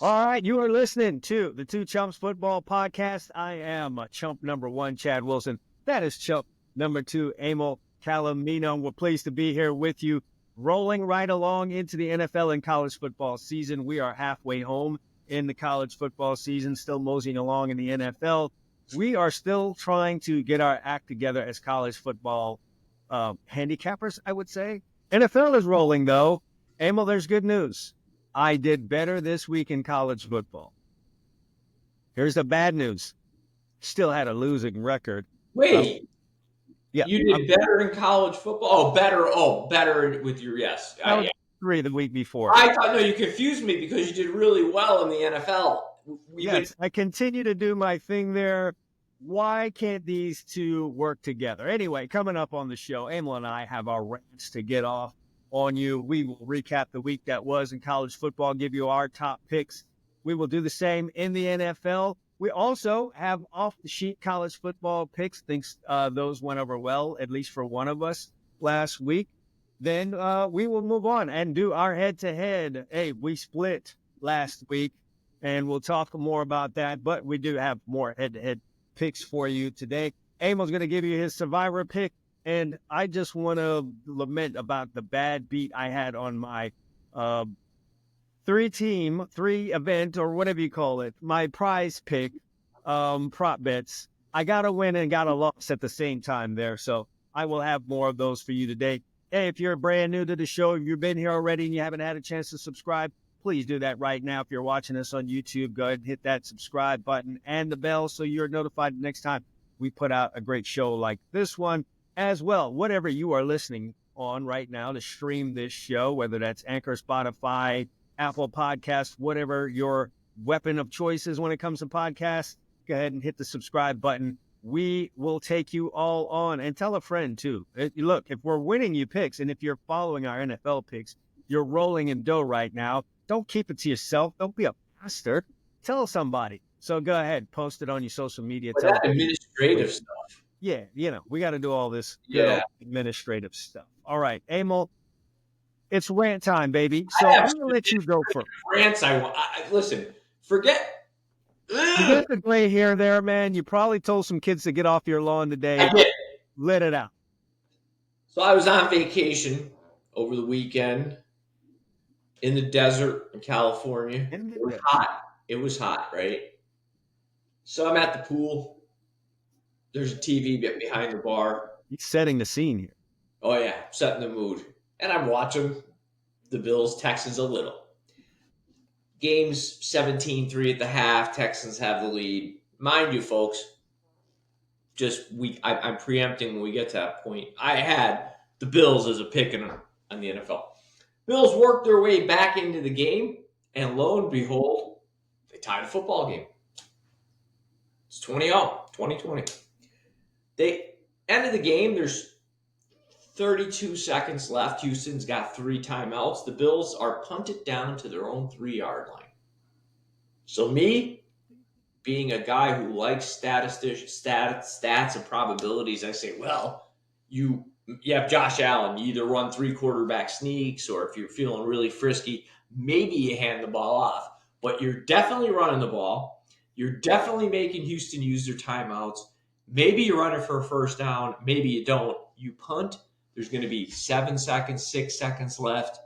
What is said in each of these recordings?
All right, you are listening to the Two Chumps Football Podcast. I am chump number one, Chad Wilson. That is chump number two, Amal Calamino. We're pleased to be here with you, rolling right along into the NFL and college football season. We are halfway home in the college football season, still moseying along in the NFL. We are still trying to get our act together as college football handicappers, I would say. NFL is rolling, though. Amal, there's good news. I did better this week in college football. Here's the bad news. Still had a losing record. Wait, Yeah. you did better in college football? Better with your yes. I was 3 the week before. I thought, no, you confused me because you did really well in the NFL. Yes, I continue to do my thing there. Why can't these two work together? Anyway, coming up on the show, Amal and I have our rants to get off on you. We will recap the week that was in college football, give you our top picks. We will do the same in the NFL. We also have off-the-sheet college football picks. Thinks those went over well, at least for one of us last week. Then we will move on and do our head-to-head. Hey, we split last week, and we'll talk more about that. But we do have more head-to-head picks for you today. Amal's going to give you his survivor pick. And I just want to lament about the bad beat I had on my three event, or whatever you call it, my prize pick, prop bets. I got a win and got a loss at the same time there. So I will have more of those for you today. Hey, if you're brand new to the show, if you've been here already and you haven't had a chance to subscribe, please do that right now. If you're watching us on YouTube, go ahead and hit that subscribe button and the bell so you're notified the next time we put out a great show like this one. As well, whatever you are listening on right now to stream this show, whether that's Anchor, Spotify, Apple Podcasts, whatever your weapon of choice is when it comes to podcasts, go ahead and hit the subscribe button. We will take you all on, and tell a friend too. Look, if we're winning you picks, and if you're following our NFL picks, you're rolling in dough right now. Don't keep it to yourself. Don't be a bastard. Tell somebody. So go ahead, post it on your social media. Tell that administrative stuff. Yeah, we got to do all this administrative stuff. All right, Amal, it's rant time, baby. So I'm going to let you go first. Rants, listen, forget the gray hair there, man. You probably told some kids to get off your lawn today. I did. Let it out. So I was on vacation over the weekend in the desert in California. It was hot. It was hot, right? So I'm at the pool. There's a TV behind the bar. He's setting the scene here. Oh, yeah. Setting the mood. And I'm watching the Bills, Texans a little. Game's 17-3 at the half. Texans have the lead. Mind you, folks, I'm preempting when we get to that point. I had the Bills as a pick on the NFL. Bills worked their way back into the game, and lo and behold, they tied a football game. It's 20-0, 2020. They end of the game, there's 32 seconds left. Houston's got 3 timeouts. The Bills are punted down to their own 3-yard line. So me, being a guy who likes stats and probabilities, I say, well, you have Josh Allen. You either run 3 quarterback sneaks, or if you're feeling really frisky, maybe you hand the ball off. But you're definitely running the ball. You're definitely making Houston use their timeouts. Maybe you run it for a first down. Maybe you don't. You punt. There's going to be 7 seconds, 6 seconds left.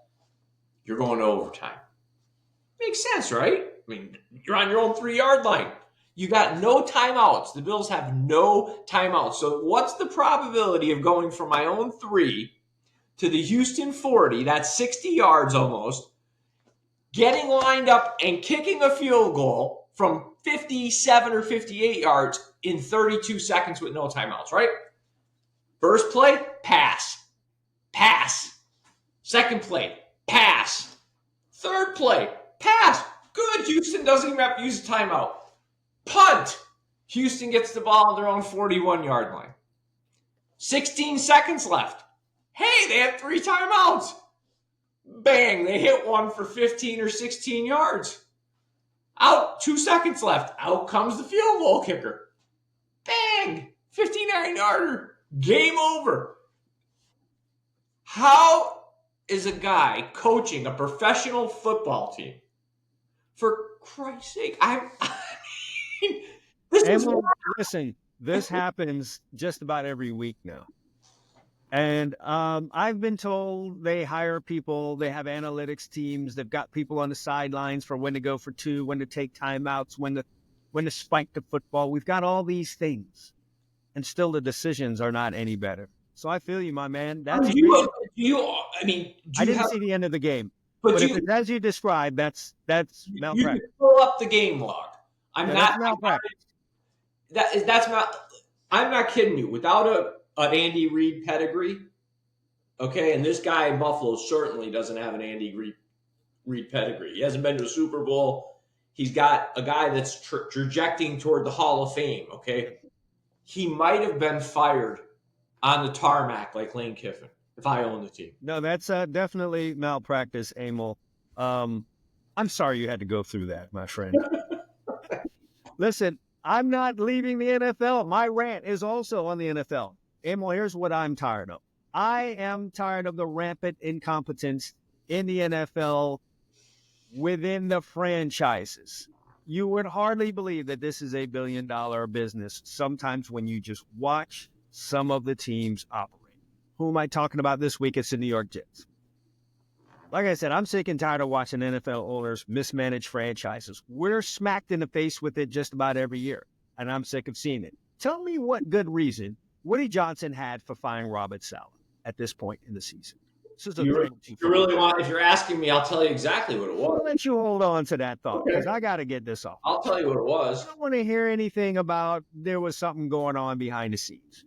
You're going to overtime. Makes sense, right? I mean, you're on your own 3-yard line. You got no timeouts. The Bills have no timeouts. So what's the probability of going from my own 3 to the Houston 40, that's 60 yards almost, getting lined up and kicking a field goal from 57 or 58 yards in 32 seconds with no timeouts, right? First play, pass. Pass. Second play, pass. Third play, pass. Good. Houston doesn't even have to use a timeout. Punt. Houston gets the ball on their own 41-yard line. 16 seconds left. Hey, they have 3 timeouts. Bang, they hit one for 15 or 16 yards. Out, 2 seconds left. Out comes the field goal kicker. Bang, 59-yarder. Game over. How is a guy coaching a professional football team For Christ's sake, I mean, this is Emil, listen, this happens just about every week now. And I've been told they hire people, they have analytics teams, they've got people on the sidelines for when to go for two, when to take timeouts, when to spike the football. We've got all these things, and still the decisions are not any better. So I feel you, my man. I That's mean, I didn't see the end of the game, but but if you, it's as you described, that's you can malpractice. pull up the game log. I'm Yeah, not, that's malpractice. that's not, I'm not kidding you. Without an Andy Reid pedigree, okay, and this guy in Buffalo certainly doesn't have an Andy Reid pedigree. He hasn't been to a Super Bowl. He's got a guy that's trajecting toward the Hall of Fame, okay? He might have been fired on the tarmac like Lane Kiffin if I owned the team. No, that's definitely malpractice, Amal. I'm sorry you had to go through that, my friend. Listen, I'm not leaving the NFL. My rant is also on the NFL. Amal, here's what I'm tired of. I am tired of the rampant incompetence in the NFL within the franchises. You would hardly believe that this is $1 billion business sometimes when you just watch some of the teams operate. Who am I talking about this week? It's the New York Jets. Like I said, I'm sick and tired of watching NFL owners mismanage franchises. We're smacked in the face with it just about every year, and I'm sick of seeing it. Tell me what good reason Woody Johnson had for firing Robert Saleh at this point in the season. This is You really want, if you're asking me, I'll tell you exactly what it was. I'll let you hold on to that thought because I got to get this off. I'll tell you what it was. I don't want to hear anything about there was something going on behind the scenes.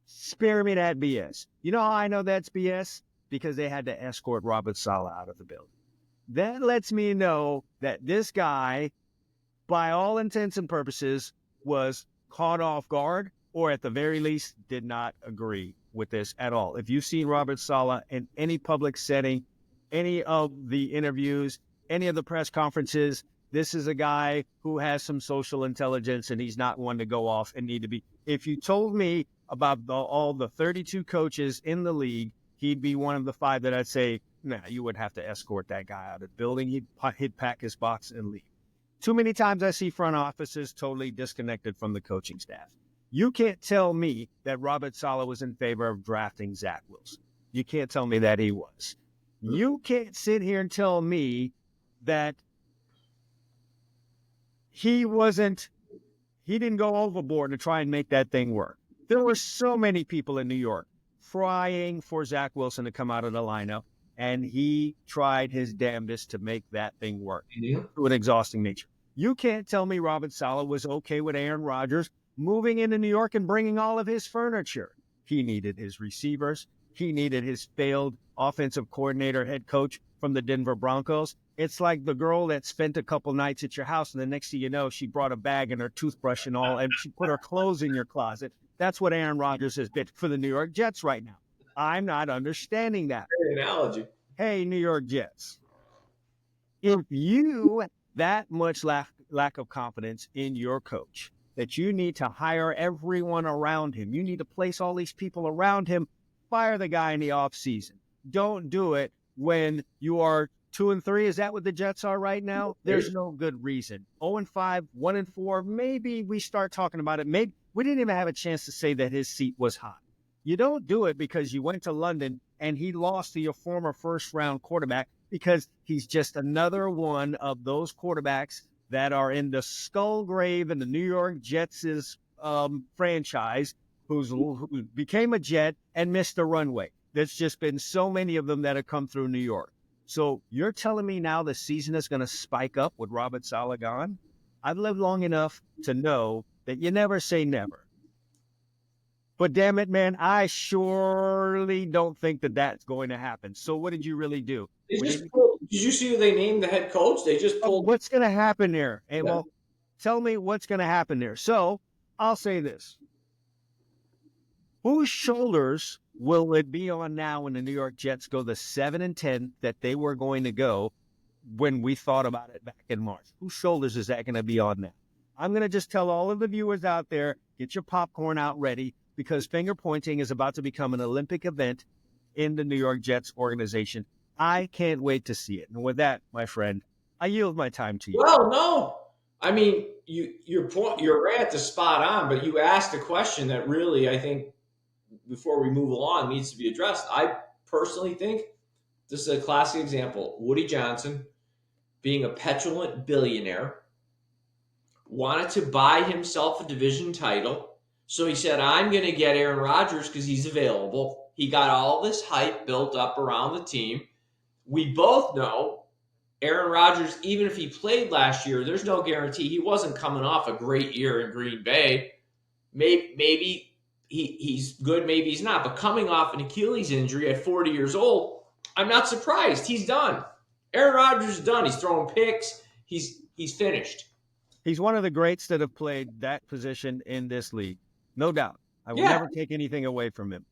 Spare me that BS. You know how I know that's BS? Because they had to escort Robert Saleh out of the building. That lets me know that this guy, by all intents and purposes, was caught off guard or at the very least did not agree with this at all. If you've seen Robert Saleh in any public setting, any of the interviews, any of the press conferences, this is a guy who has some social intelligence and he's not one to go off and need to be. If you told me about all the 32 coaches in the league, he'd be one of the 5 that I'd say, nah, you would have to escort that guy out of the building. He'd pack his box and leave. Too many times I see front offices totally disconnected from the coaching staff. You can't tell me that Robert Saleh was in favor of drafting Zach Wilson. You can't tell me that he was. You can't sit here and tell me that he didn't go overboard to try and make that thing work. There were so many people in New York trying for Zach Wilson to come out of the lineup, and he tried his damnedest to make that thing work to an exhausting nature. You can't tell me Robert Saleh was okay with Aaron Rodgers moving into New York and bringing all of his furniture. He needed his receivers. He needed his failed offensive coordinator, head coach from the Denver Broncos. It's like the girl that spent a couple nights at your house, and the next thing you know, she brought a bag and her toothbrush and all, and she put her clothes in your closet. That's what Aaron Rodgers has been for the New York Jets right now. I'm not understanding that. Great analogy. Hey, New York Jets, if you that much lack of confidence in your coach that you need to hire everyone around him, you need to place all these people around him, fire the guy in the offseason. Don't do it when you are 2-3. Is that what the Jets are right now? There's no good reason. 0-5, 1-4. Maybe we start talking about it. Maybe we didn't even have a chance to say that his seat was hot. You don't do it because you went to London and he lost to your former first-round quarterback because he's just another one of those quarterbacks that are in the skull grave in the New York Jets' franchise who became a Jet and missed the runway. There's just been so many of them that have come through New York. So you're telling me now the season is going to spike up with Robert Saleh gone? I've lived long enough to know that you never say never. But damn it, man, I surely don't think that that's going to happen. So what did you really do? Did you see who they named the head coach? They just pulled. What's going to happen there? Hey, well, tell me what's going to happen there. So I'll say this. Whose shoulders will it be on now when the New York Jets go the 7-10 that they were going to go when we thought about it back in March? Whose shoulders is that going to be on now? I'm going to just tell all of the viewers out there, get your popcorn out ready, because finger pointing is about to become an Olympic event in the New York Jets organization. I can't wait to see it. And with that, my friend, I yield my time to you. Well, no. I mean, your point, your rant is spot on, but you asked a question that really, I think, before we move along, needs to be addressed. I personally think this is a classic example. Woody Johnson, being a petulant billionaire, wanted to buy himself a division title. So he said, I'm going to get Aaron Rodgers because he's available. He got all this hype built up around the team. We both know Aaron Rodgers, even if he played last year, there's no guarantee. He wasn't coming off a great year in Green Bay. Maybe he's good, maybe he's not. But coming off an Achilles injury at 40 years old, I'm not surprised. He's done. Aaron Rodgers is done. He's throwing picks. He's finished. He's one of the greats that have played that position in this league. No doubt. I will never take anything away from him.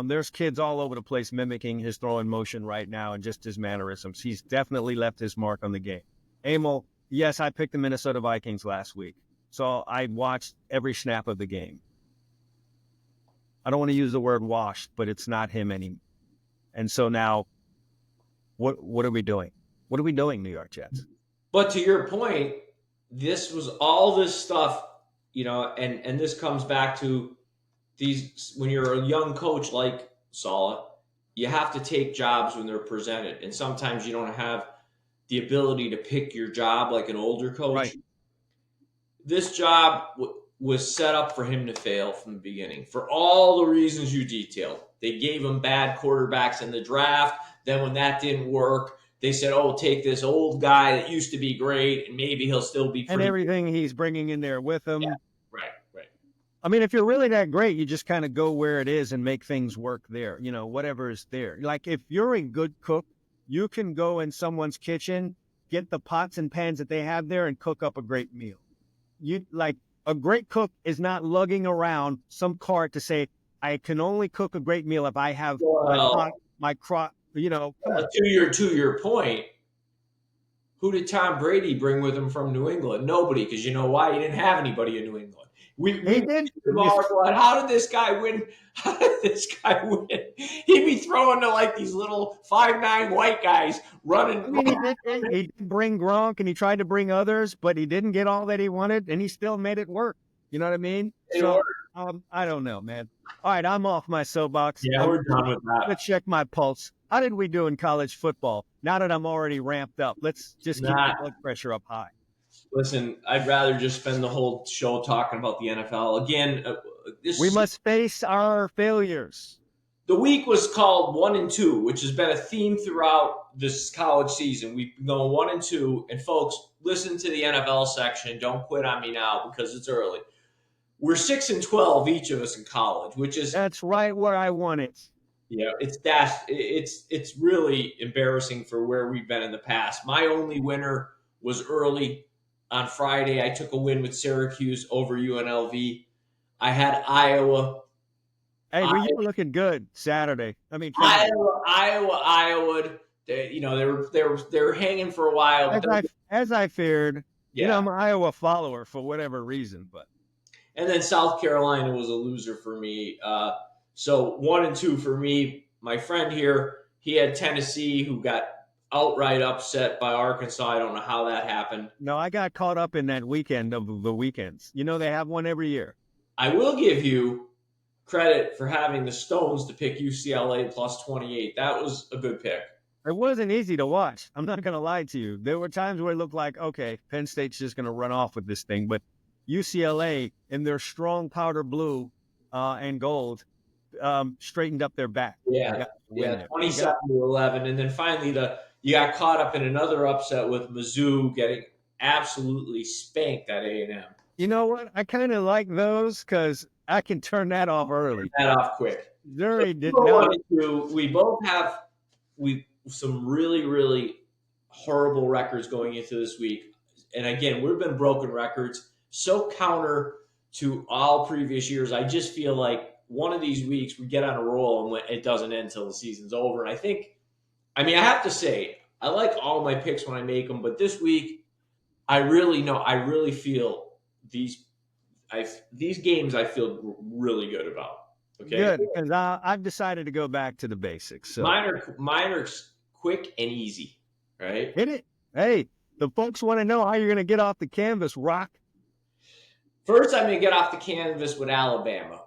There's kids all over the place mimicking his throwing motion right now and just his mannerisms. He's definitely left his mark on the game. Amal, yes, I picked the Minnesota Vikings last week. So I watched every snap of the game. I don't want to use the word washed, but it's not him anymore. And so now, what are we doing? What are we doing, New York Jets? But to your point, this was all this stuff, and this comes back to these, when you're a young coach like Saleh, you have to take jobs when they're presented. And sometimes you don't have the ability to pick your job like an older coach. Right. This job was set up for him to fail from the beginning for all the reasons you detailed. They gave him bad quarterbacks in the draft. Then when that didn't work, they said, oh, take this old guy that used to be great and maybe he'll still be and everything he's bringing in there with him. Yeah. Right. I mean, if you're really that great, you just kind of go where it is and make things work there, whatever is there. Like if you're a good cook, you can go in someone's kitchen, get the pots and pans that they have there and cook up a great meal. A great cook is not lugging around some cart to say, I can only cook a great meal if I have my crop, To your point, who did Tom Brady bring with him from New England? Nobody, because you know why? He didn't have anybody in New England. We did. How did this guy win? He'd be throwing to like these little 5'9" white guys running. I mean, he did bring Gronk and he tried to bring others, but he didn't get all that he wanted, and he still made it work. You know what I mean? I don't know, man. All right, I'm off my soapbox. Yeah, we're done with that. Let's check my pulse. How did we do in college football? Now that I'm already ramped up, let's just keep the blood pressure up high. Listen, I'd rather just spend the whole show talking about the NFL. Again, we must face our failures. The week was called 1-2, which has been a theme throughout this college season. We've been going 1-2, and folks, listen to the NFL section. Don't quit on me now because it's early. We're 6-12 each of us in college, that's right where I want it. Yeah, it's really embarrassing for where we've been in the past. My only winner was early on Friday. I took a win with Syracuse over UNLV. I had Iowa. Hey, you were looking good Saturday. I mean, Iowa. They were hanging for a while. As I feared. Yeah. I'm an Iowa follower for whatever reason, but. And then South Carolina was a loser for me. So 1-2 for me. My friend here, he had Tennessee, who got outright upset by Arkansas. I don't know how that happened. No, I got caught up in that weekend of the weekends. They have one every year. I will give you credit for having the Stones to pick UCLA plus 28. That was a good pick. It wasn't easy to watch. I'm not going to lie to you. There were times where it looked like, okay, Penn State's just going to run off with this thing. But UCLA, in their strong powder blue and gold, straightened up their back. Yeah, 27-11. And then finally, you got caught up in another upset with Mizzou getting absolutely spanked at A&M. You know what? I kind of like those because I can turn that off early. Turn that off quick. Missouri did not. We both have some really, really horrible records going into this week. And again, we've been broken records. So counter to all previous years. I just feel like one of these weeks we get on a roll and it doesn't end until the season's over. And I have to say, I like all my picks when I make them, but this week, I really feel these games I feel really good about. Okay, good, because I've decided to go back to the basics. So mine are quick and easy, right? Hit it. Hey, The folks want to know how you're going to get off the canvas, Rock. First, I'm going to get off the canvas with Alabama.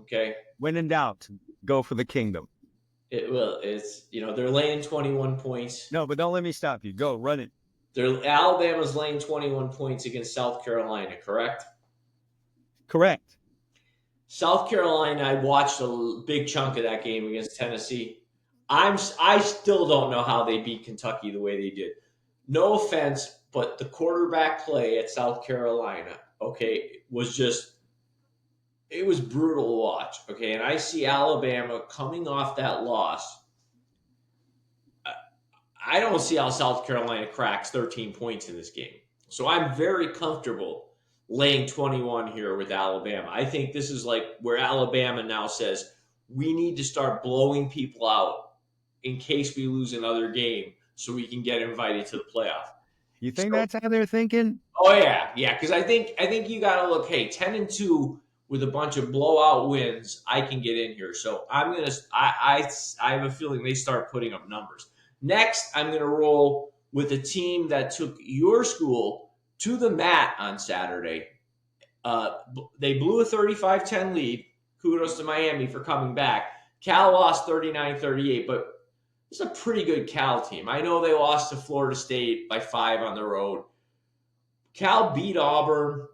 Okay. When in doubt, go for the kingdom. It's they're laying 21 points. No, but don't let me stop you. Go, run it. Alabama's laying 21 points against South Carolina, correct? Correct. South Carolina, I watched a big chunk of that game against Tennessee. I still don't know how they beat Kentucky the way they did. No offense, but the quarterback play at South Carolina, okay, it was brutal to watch, okay? And I see Alabama coming off that loss. I don't see how South Carolina cracks 13 points in this game. So I'm very comfortable laying 21 here with Alabama. I think this is like where Alabama now says, we need to start blowing people out in case we lose another game so we can get invited to the playoff. You think that's how they're thinking? Oh, yeah. Yeah, because I think you got to look, hey, 10-2 with a bunch of blowout wins, I can get in here. So I have a feeling they start putting up numbers. Next, I'm going to roll with a team that took your school to the mat on Saturday. They blew a 35-10 lead. Kudos to Miami for coming back. Cal lost 39-38, but it's a pretty good Cal team. I know they lost to Florida State by 5 on the road. Cal beat Auburn.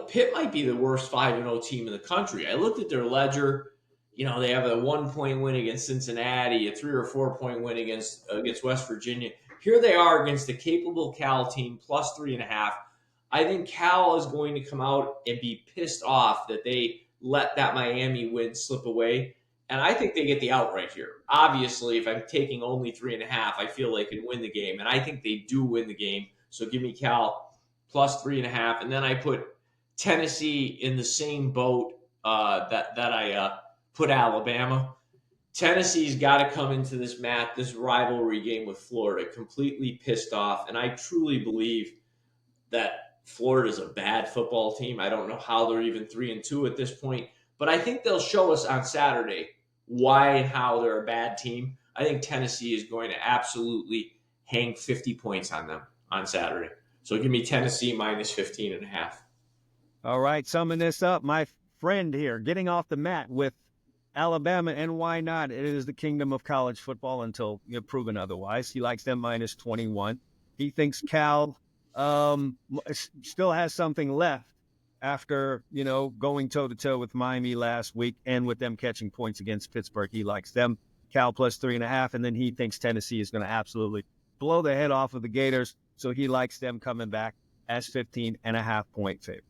Pitt might be the worst 5-0 team in the country. I looked at their ledger. They have a 1-point win against Cincinnati, a 3 or 4 point win against West Virginia. Here they are against a capable Cal team, plus 3.5. I think Cal is going to come out and be pissed off that they let that Miami win slip away. And I think they get the outright here. Obviously, if I'm taking only 3.5, I feel they can win the game. And I think they do win the game. So give me Cal plus 3.5. And then I put Tennessee in the same boat that I put Alabama. Tennessee's got to come into this rivalry game with Florida completely pissed off. And I truly believe that Florida's a bad football team. I don't know how they're even 3-2 at this point. But I think they'll show us on Saturday why and how they're a bad team. I think Tennessee is going to absolutely hang 50 points on them on Saturday. So give me Tennessee minus 15.5. All right, summing this up, my friend here, getting off the mat with Alabama, and why not? It is the kingdom of college football until you're proven otherwise. He likes them minus 21. He thinks Cal still has something left after, going toe-to-toe with Miami last week and with them catching points against Pittsburgh. He likes them, Cal plus 3.5, and then he thinks Tennessee is going to absolutely blow the head off of the Gators, so he likes them coming back as 15.5-point favorite.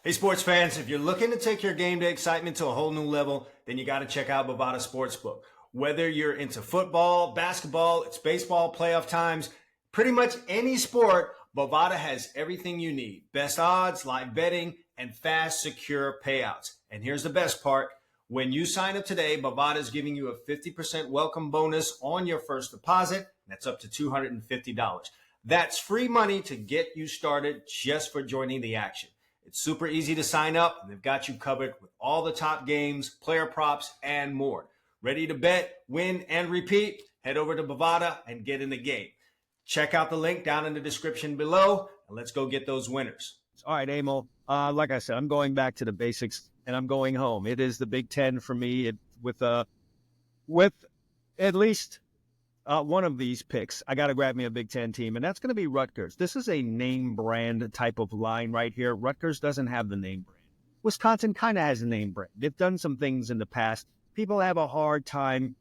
Hey, sports fans, if you're looking to take your game day excitement to a whole new level, then you got to check out Bovada Sportsbook. Whether you're into football, basketball, it's baseball, playoff times, pretty much any sport, Bovada has everything you need. Best odds, live betting, and fast, secure payouts. And here's the best part. When you sign up today, Bovada is giving you a 50% welcome bonus on your first deposit. That's up to $250. That's free money to get you started just for joining the action. It's super easy to sign up, and they've got you covered with all the top games, player props, and more. Ready to bet, win, and repeat? Head over to Bovada and get in the game. Check out the link down in the description below, and let's go get those winners. All right, Amal. Like I said, I'm going back to the basics, and I'm going home. It is the Big Ten for me. With at least one of these picks, I got to grab me a Big Ten team, and that's going to be Rutgers. This is a name brand type of line right here. Rutgers doesn't have the name brand. Wisconsin kind of has a name brand. They've done some things in the past. People have a hard time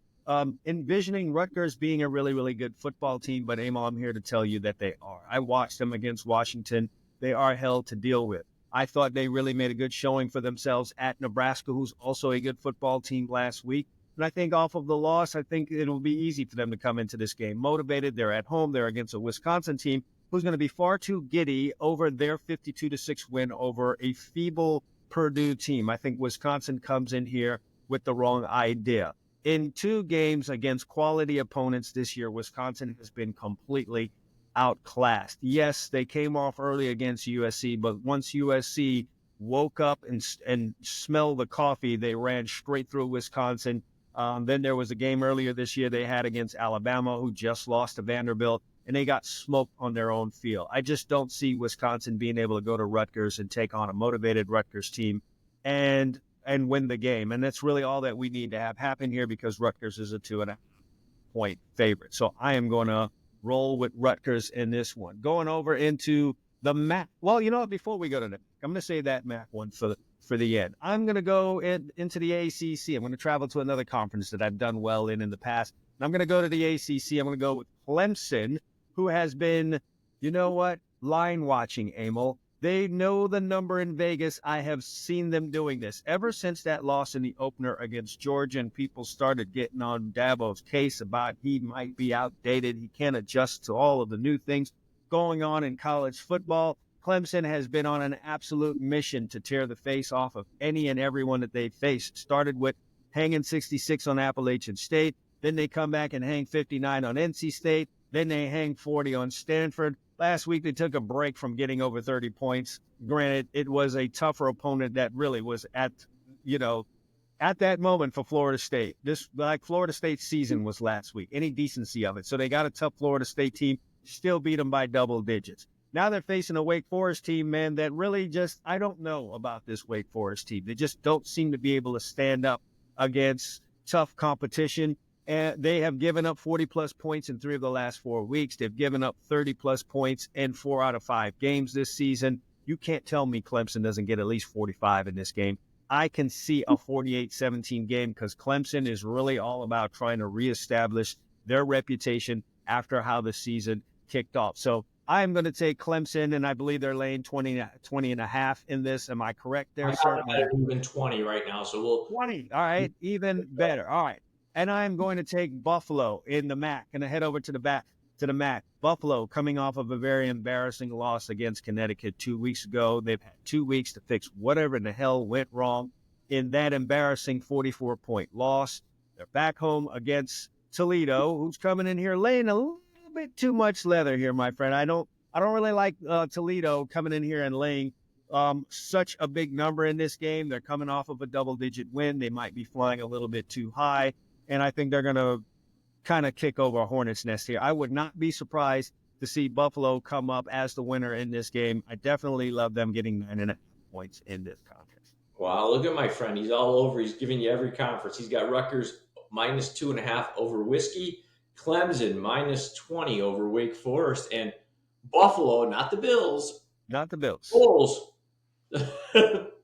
envisioning Rutgers being a really, really good football team, but Amal, I'm here to tell you that they are. I watched them against Washington. They are hell to deal with. I thought they really made a good showing for themselves at Nebraska, who's also a good football team last week. And I think off of the loss, I think it'll be easy for them to come into this game motivated. They're at home. They're against a Wisconsin team who's going to be far too giddy over their 52-6 win over a feeble Purdue team. I think Wisconsin comes in here with the wrong idea. In 2 games against quality opponents this year, Wisconsin has been completely outclassed. Yes, they came off early against USC, but once USC woke up and smelled the coffee, they ran straight through Wisconsin. Then there was a game earlier this year they had against Alabama, who just lost to Vanderbilt. and they got smoked on their own field. I just don't see Wisconsin being able to go to Rutgers and take on a motivated Rutgers team and win the game. And that's really all that we need to have happen here, because Rutgers is a 2.5-point favorite. So I am going to roll with Rutgers in this one. Going over into the MAC. Well, you know what? Before we go to the, I'm going to say that MAC one for the end. I'm going to go into the ACC. I'm going to travel to another conference that I've done well in the past. And I'm going to go to the ACC. I'm going to go with Clemson, who has been, you know what, line watching, Amal. They know the number in Vegas. I have seen them doing this ever since that loss in the opener against Georgia, and people started getting on Dabo's case about he might be outdated. He can't adjust to all of the new things going on in college football. Clemson has been on an absolute mission to tear the face off of any and everyone that they faced. Started with hanging 66 on Appalachian State. Then they come back and hang 59 on NC State. Then they hang 40 on Stanford. Last week, they took a break from getting over 30 points. Granted, it was a tougher opponent that really was at that moment for Florida State. This, like Florida State's season was last week, any decency of it. So they got a tough Florida State team, still beat them by double digits. Now they're facing a Wake Forest team, man, that really just, I don't know about this Wake Forest team. They just don't seem to be able to stand up against tough competition. And they have given up 40-plus points in 3 of the last 4 weeks. They've given up 30-plus points in 4 out of 5 games this season. You can't tell me Clemson doesn't get at least 45 in this game. I can see a 48-17 game, because Clemson is really all about trying to reestablish their reputation after how the season kicked off. So I'm going to take Clemson, and I believe they're laying 20 and a half in this. Am I correct there, sir? Even 20 right now, so we'll 20. All right, even better. All right. And I'm going to take Buffalo in the MAC. Going to head over to the MAC. Buffalo coming off of a very embarrassing loss against Connecticut 2 weeks ago. They've had 2 weeks to fix whatever in the hell went wrong in that embarrassing 44-point loss. They're back home against Toledo, who's coming in here laying a little bit too much leather here, my friend. I don't really like Toledo coming in here and laying such a big number in this game. They're coming off of a double-digit win. They might be flying a little bit too high. And I think they're going to kind of kick over a hornet's nest here. I would not be surprised to see Buffalo come up as the winner in this game. I definitely love them getting 9.5 points in this contest. Wow, look at my friend. He's all over. He's giving you every conference. He's got Rutgers minus 2.5 over Whiskey, Clemson minus 20 over Wake Forest, and Buffalo, not the Bills. Not the Bills. Bulls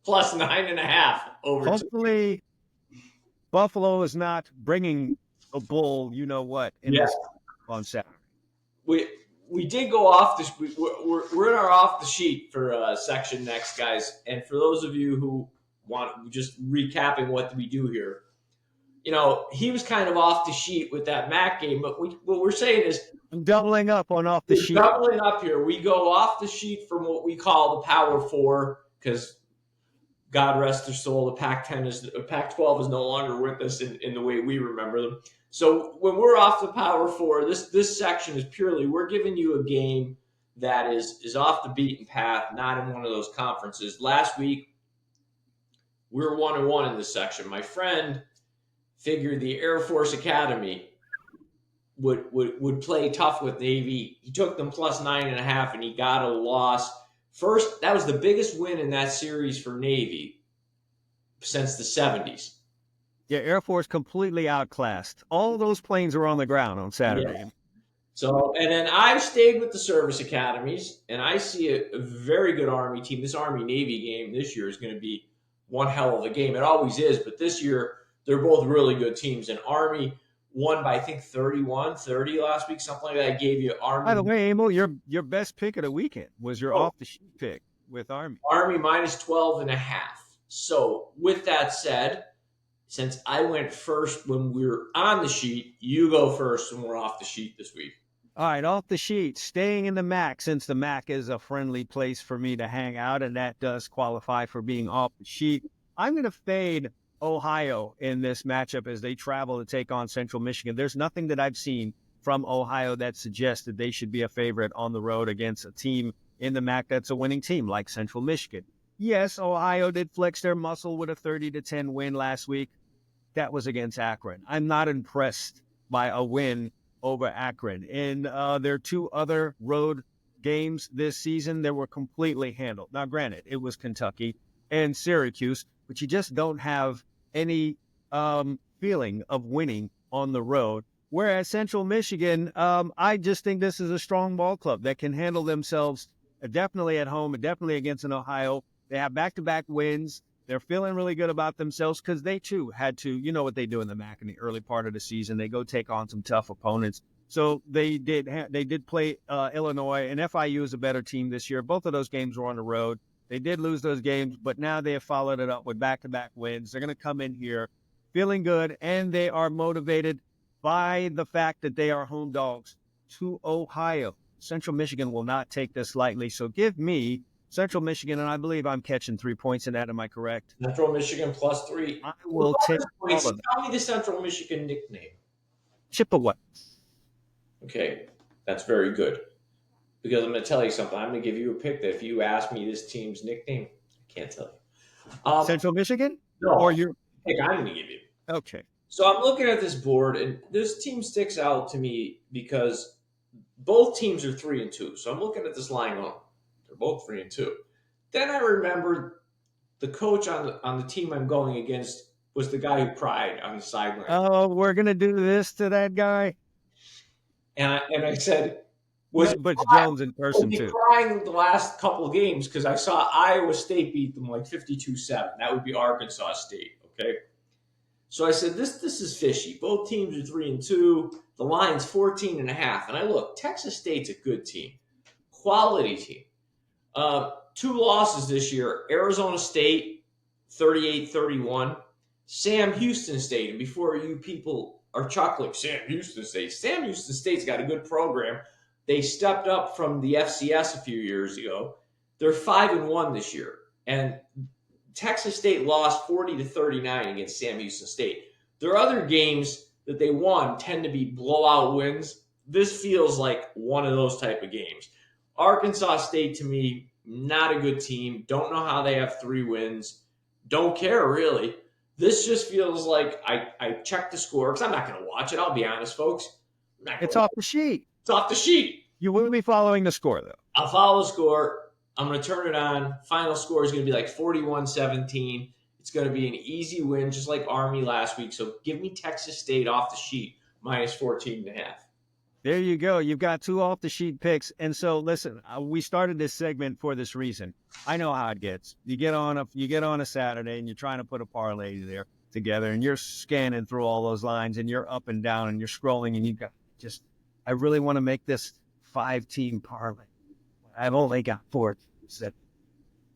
plus 9.5 over. Hopefully, Buffalo is not bringing a bull, you know what, in this on Saturday. We did go off this. We're in our off the sheet for section next, guys. And for those of you who want just recapping what we do here, you know, he was kind of off the sheet with that MAC game. But what we're saying is, I'm doubling up on off the sheet. Doubling up here. We go off the sheet from what we call the Power Four, because God rest their soul, the Pac-12 is no longer with us in the way we remember them. So when we're off the Power Four, this section is purely, we're giving you a game that is off the beaten path, not in one of those conferences. Last week, we were 1-1 in this section. My friend figured the Air Force Academy would play tough with Navy. He took them plus 9.5, and he got a loss. First, that was the biggest win in that series for Navy since the 70s. Yeah, Air Force completely outclassed. All those planes were on the ground on Saturday. Yeah. So, and then I've stayed with the service academies, and I see a very good Army team. This Army-Navy game this year is going to be one hell of a game. It always is, but this year they're both really good teams. And Army won by, I think, 31-30 last week, something like that. I gave you Army. By the way, Emil, your best pick of the weekend was your off-the-sheet pick with Army. Army minus 12.5. So, with that said, since I went first when we were on the sheet, you go first when we're off the sheet this week. All right, off the sheet, staying in the MAC, since the MAC is a friendly place for me to hang out, and that does qualify for being off the sheet. I'm going to fade Ohio in this matchup as they travel to take on Central Michigan. There's nothing that I've seen from Ohio that suggests that they should be a favorite on the road against a team in the MAC that's a winning team like Central Michigan. Yes, Ohio did flex their muscle with a 30-10 win last week. That was against Akron. I'm not impressed by a win over Akron. In their 2 other road games this season, they were completely handled. Now, granted, it was Kentucky and Syracuse, but you just don't have any feeling of winning on the road. Whereas Central Michigan, I just think this is a strong ball club that can handle themselves definitely at home and definitely against an Ohio. They have back-to-back wins. They're feeling really good about themselves because they, too, had to, you know what they do in the MAC in the early part of the season. They go take on some tough opponents. So they did play Illinois, and FIU is a better team this year. Both of those games were on the road. They did lose those games, but now they have followed it up with back-to-back wins. They're going to come in here feeling good, and they are motivated by the fact that they are home dogs to Ohio. Central Michigan will not take this lightly. So give me Central Michigan, and I believe I'm catching 3 points in that. Am I correct? Central Michigan +3. I will take all of them. Tell me the Central Michigan nickname. Chippewa. Okay, that's very good. Because I'm going to tell you something. I'm going to give you a pick that if you ask me this team's nickname, I can't tell you. Central Michigan? No, Or your pick I'm going to give you. Okay. So I'm looking at this board, and this team sticks out to me because both teams are 3-2. So I'm looking at this line going, they're both 3-2. Then I remember the coach on the team I'm going against was the guy who cried on the sideline. Oh, we're going to do this to that guy? And I said, But Jones in person, was he too. crying the last couple of games because I saw Iowa State beat them like 52-7. That would be Arkansas State, okay? So I said, this is fishy. Both teams are 3-2. The line's 14.5. And I look, Texas State's a good team. Quality team. 2 losses this year. Arizona State, 38-31. Sam Houston State. And before you people are chuckling, Sam Houston State's got a good program. They stepped up from the FCS a few years ago. They're 5-1 this year. And Texas State lost 40-39 against Sam Houston State. Their other games that they won tend to be blowout wins. This feels like one of those type of games. Arkansas State, to me, not a good team. Don't know how they have 3 wins. Don't care, really. This just feels like I checked the score because I'm not going to watch it. I'll be honest, folks. It's off the sheet. It's off the sheet. You will be following the score, though. I'll follow the score. I'm going to turn it on. Final score is going to be like 41-17. It's going to be an easy win, just like Army last week. So give me Texas State off the sheet, minus 14.5. There you go. You've got 2 off-the-sheet picks. And so, listen, we started this segment for this reason. I know how it gets. You get on a Saturday, and you're trying to put a parlay there together, and you're scanning through all those lines, and you're up and down, and you're scrolling, and you got I really want to make this 5-team parlay. I've only got 4 teams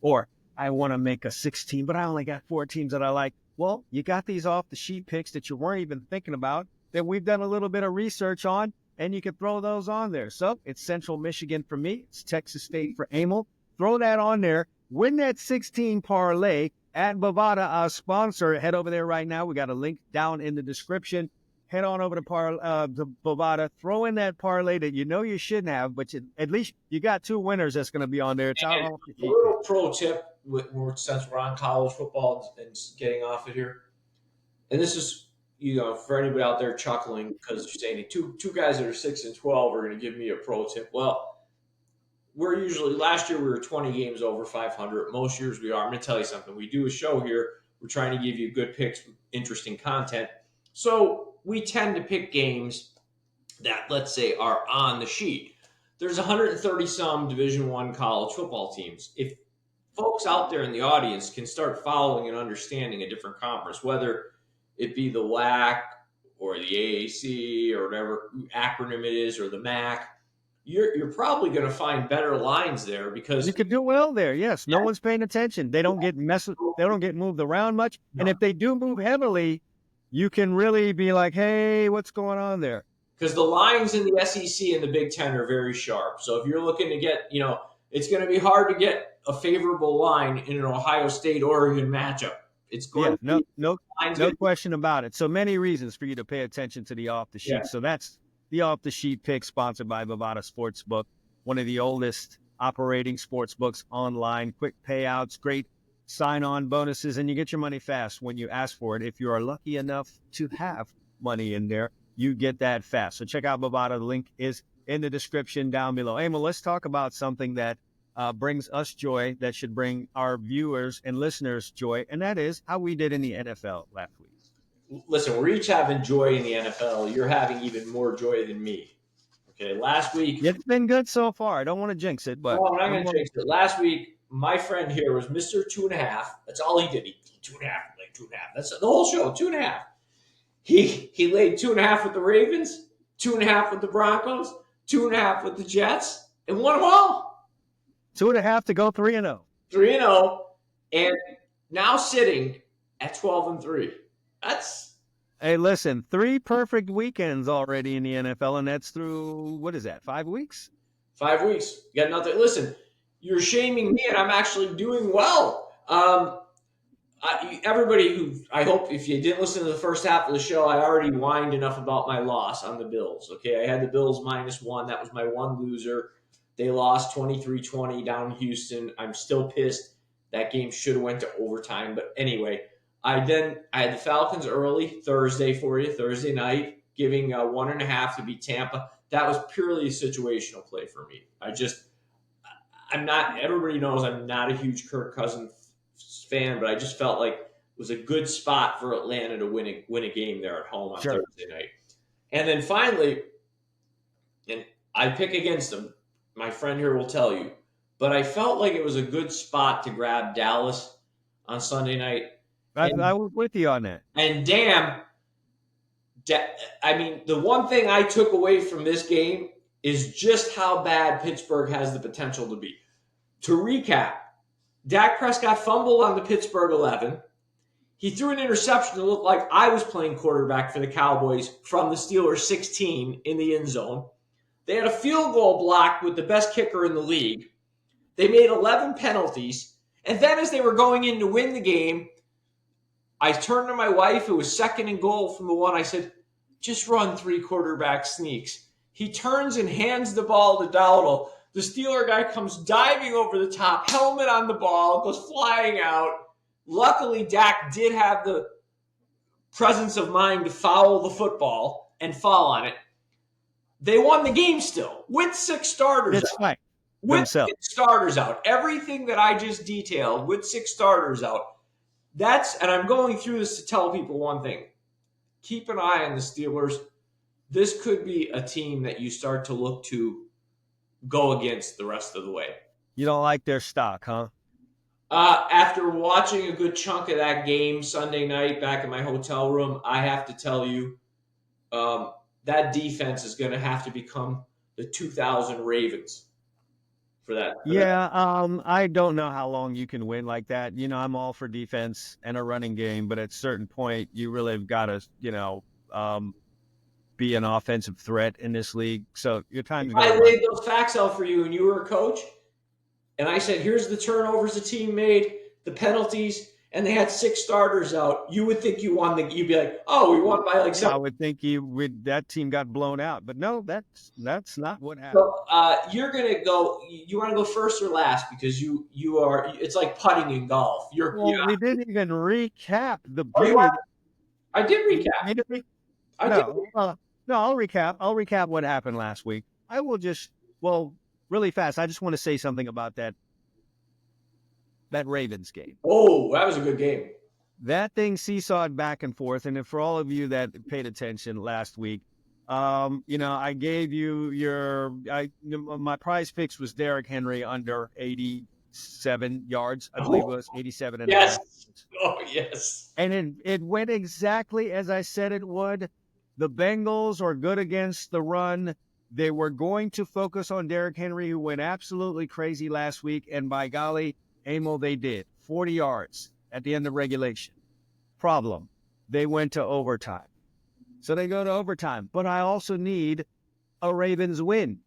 or I want to make a 6-team, but I only got 4 teams that I like. Well, you got these off-the-sheet picks that you weren't even thinking about that we've done a little bit of research on, and you can throw those on there. So it's Central Michigan for me. It's Texas State for Amal. Throw that on there. Win that 16 parlay at Bovada, our sponsor. Head over there right now. We got a link down in the description. Head on over to Bovada. Throw in that parlay that you know you shouldn't have, but at least you got 2 winners that's going to be on there. It's out off the sheet. A little pro tip since we're on college football and getting off it here. And this is, for anybody out there chuckling because you're saying two guys that are 6-12 are going to give me a pro tip. Well, last year we were 20 games over 500. Most years we are. I'm going to tell you something. We do a show here. We're trying to give you good picks, interesting content. So we tend to pick games that, let's say, are on the sheet. There's 130-some Division I college football teams. If folks out there in the audience can start following and understanding a different conference, whether it be the WAC or the AAC or whatever acronym it is, or the MAC, you're probably going to find better lines there because you could do well there. Yes, no one's paying attention. They don't get They don't get moved around much, and if they do move heavily, you can really be like, hey, what's going on there? Because the lines in the SEC and the Big Ten are very sharp. So if you're looking to get, it's going to be hard to get a favorable line in an Ohio State-Oregon matchup. It's going to be no question about it. So many reasons for you to pay attention to the off-the-sheet. Yeah. So that's the off-the-sheet pick sponsored by Bovada Sportsbook, one of the oldest operating sports books online. Quick payouts, great sign-on bonuses, and you get your money fast when you ask for it if you are lucky enough to have money in there. you get that fast. So check out Bovada. The link is in the description down below. Amal, let's talk about something that brings us joy, that should bring our viewers and listeners joy, and that is how we did in the NFL last week. Listen, we're each having joy in the NFL. You're having even more joy than me. Okay, last week. It's been good so far. I don't want to jinx it, but. No, I'm not going to jinx it. Last week, my friend here was Mr. 2.5. That's all he did. He 2.5, like 2.5. That's the whole show, 2.5. He laid 2.5 with the Ravens, 2.5 with the Broncos, 2.5 with the Jets, and won them all. 2.5 to go 3-0. 3-0, and now sitting at 12-3. Hey, listen, 3 perfect weekends already in the NFL, and that's through, what is that, 5 weeks? 5 weeks. You got nothing. Listen, you're shaming me, and I'm actually doing well. Everybody who, I hope if you didn't listen to the first half of the show, I already whined enough about my loss on the Bills. Okay, I had the Bills -1. That was my one loser. They lost 23-20 down in Houston. I'm still pissed. That game should have went to overtime. But anyway, I had the Falcons early Thursday night, giving 1.5 to beat Tampa. That was purely a situational play for me. I'm not, everybody knows I'm not a huge Kirk Cousins fan, but I just felt like it was a good spot for Atlanta to win a game there at home on Thursday night. And then finally, and I pick against them, my friend here will tell you, but I felt like it was a good spot to grab Dallas on Sunday night. I was with you on that. And damn, I mean, the one thing I took away from this game is just how bad Pittsburgh has the potential to be. To recap, Dak Prescott fumbled on the Pittsburgh 11. He threw an interception that looked like I was playing quarterback for the Cowboys from the Steelers 16 in the end zone. They had a field goal blocked with the best kicker in the league. They made 11 penalties. And then as they were going in to win the game, I turned to my wife. It was 2nd and goal from the 1. I said, just run 3 quarterback sneaks. He turns and hands the ball to Dowdle. The Steeler guy comes diving over the top, helmet on the ball, goes flying out. Luckily, Dak did have the presence of mind to foul the football and fall on it. They won the game still with 6 starters out. Right. With 6 starters out. Everything that I just detailed with 6 starters out. And I'm going through this to tell people one thing. Keep an eye on the Steelers. This could be a team that you start to look to go against the rest of the way. You don't like their stock, huh? After watching a good chunk of that game Sunday night back in my hotel room, I have to tell you, that defense is going to have to become the 2000 Ravens for that. I don't know how long you can win like that. You know, I'm all for defense and a running game, but at a certain point, you really have got to, be an offensive threat in this league. So your time's going. I laid those facts out for you, and you were a coach, and I said, "Here's the turnovers the team made, the penalties, and they had 6 starters out." You would think you won you'd be like, "Oh, we won by like 7." I would think that team got blown out, but no, that's not what happened. So you're gonna go. You want to go first or last because you are. It's like putting in golf. We didn't even recap the. I did recap. No, I'll recap. I'll recap what happened last week. I will really fast. I just want to say something about that Ravens game. Oh, that was a good game. That thing seesawed back and forth. And for all of you that paid attention last week, I gave you my prize picks was Derrick Henry under 87 yards. I believe it was 87 and a half. Oh, yes. And it went exactly as I said it would. The Bengals are good against the run. They were going to focus on Derrick Henry, who went absolutely crazy last week. And by golly, Amal, they did. 40 yards at the end of regulation. Problem, they went to overtime. So they go to overtime. But I also need a Ravens win.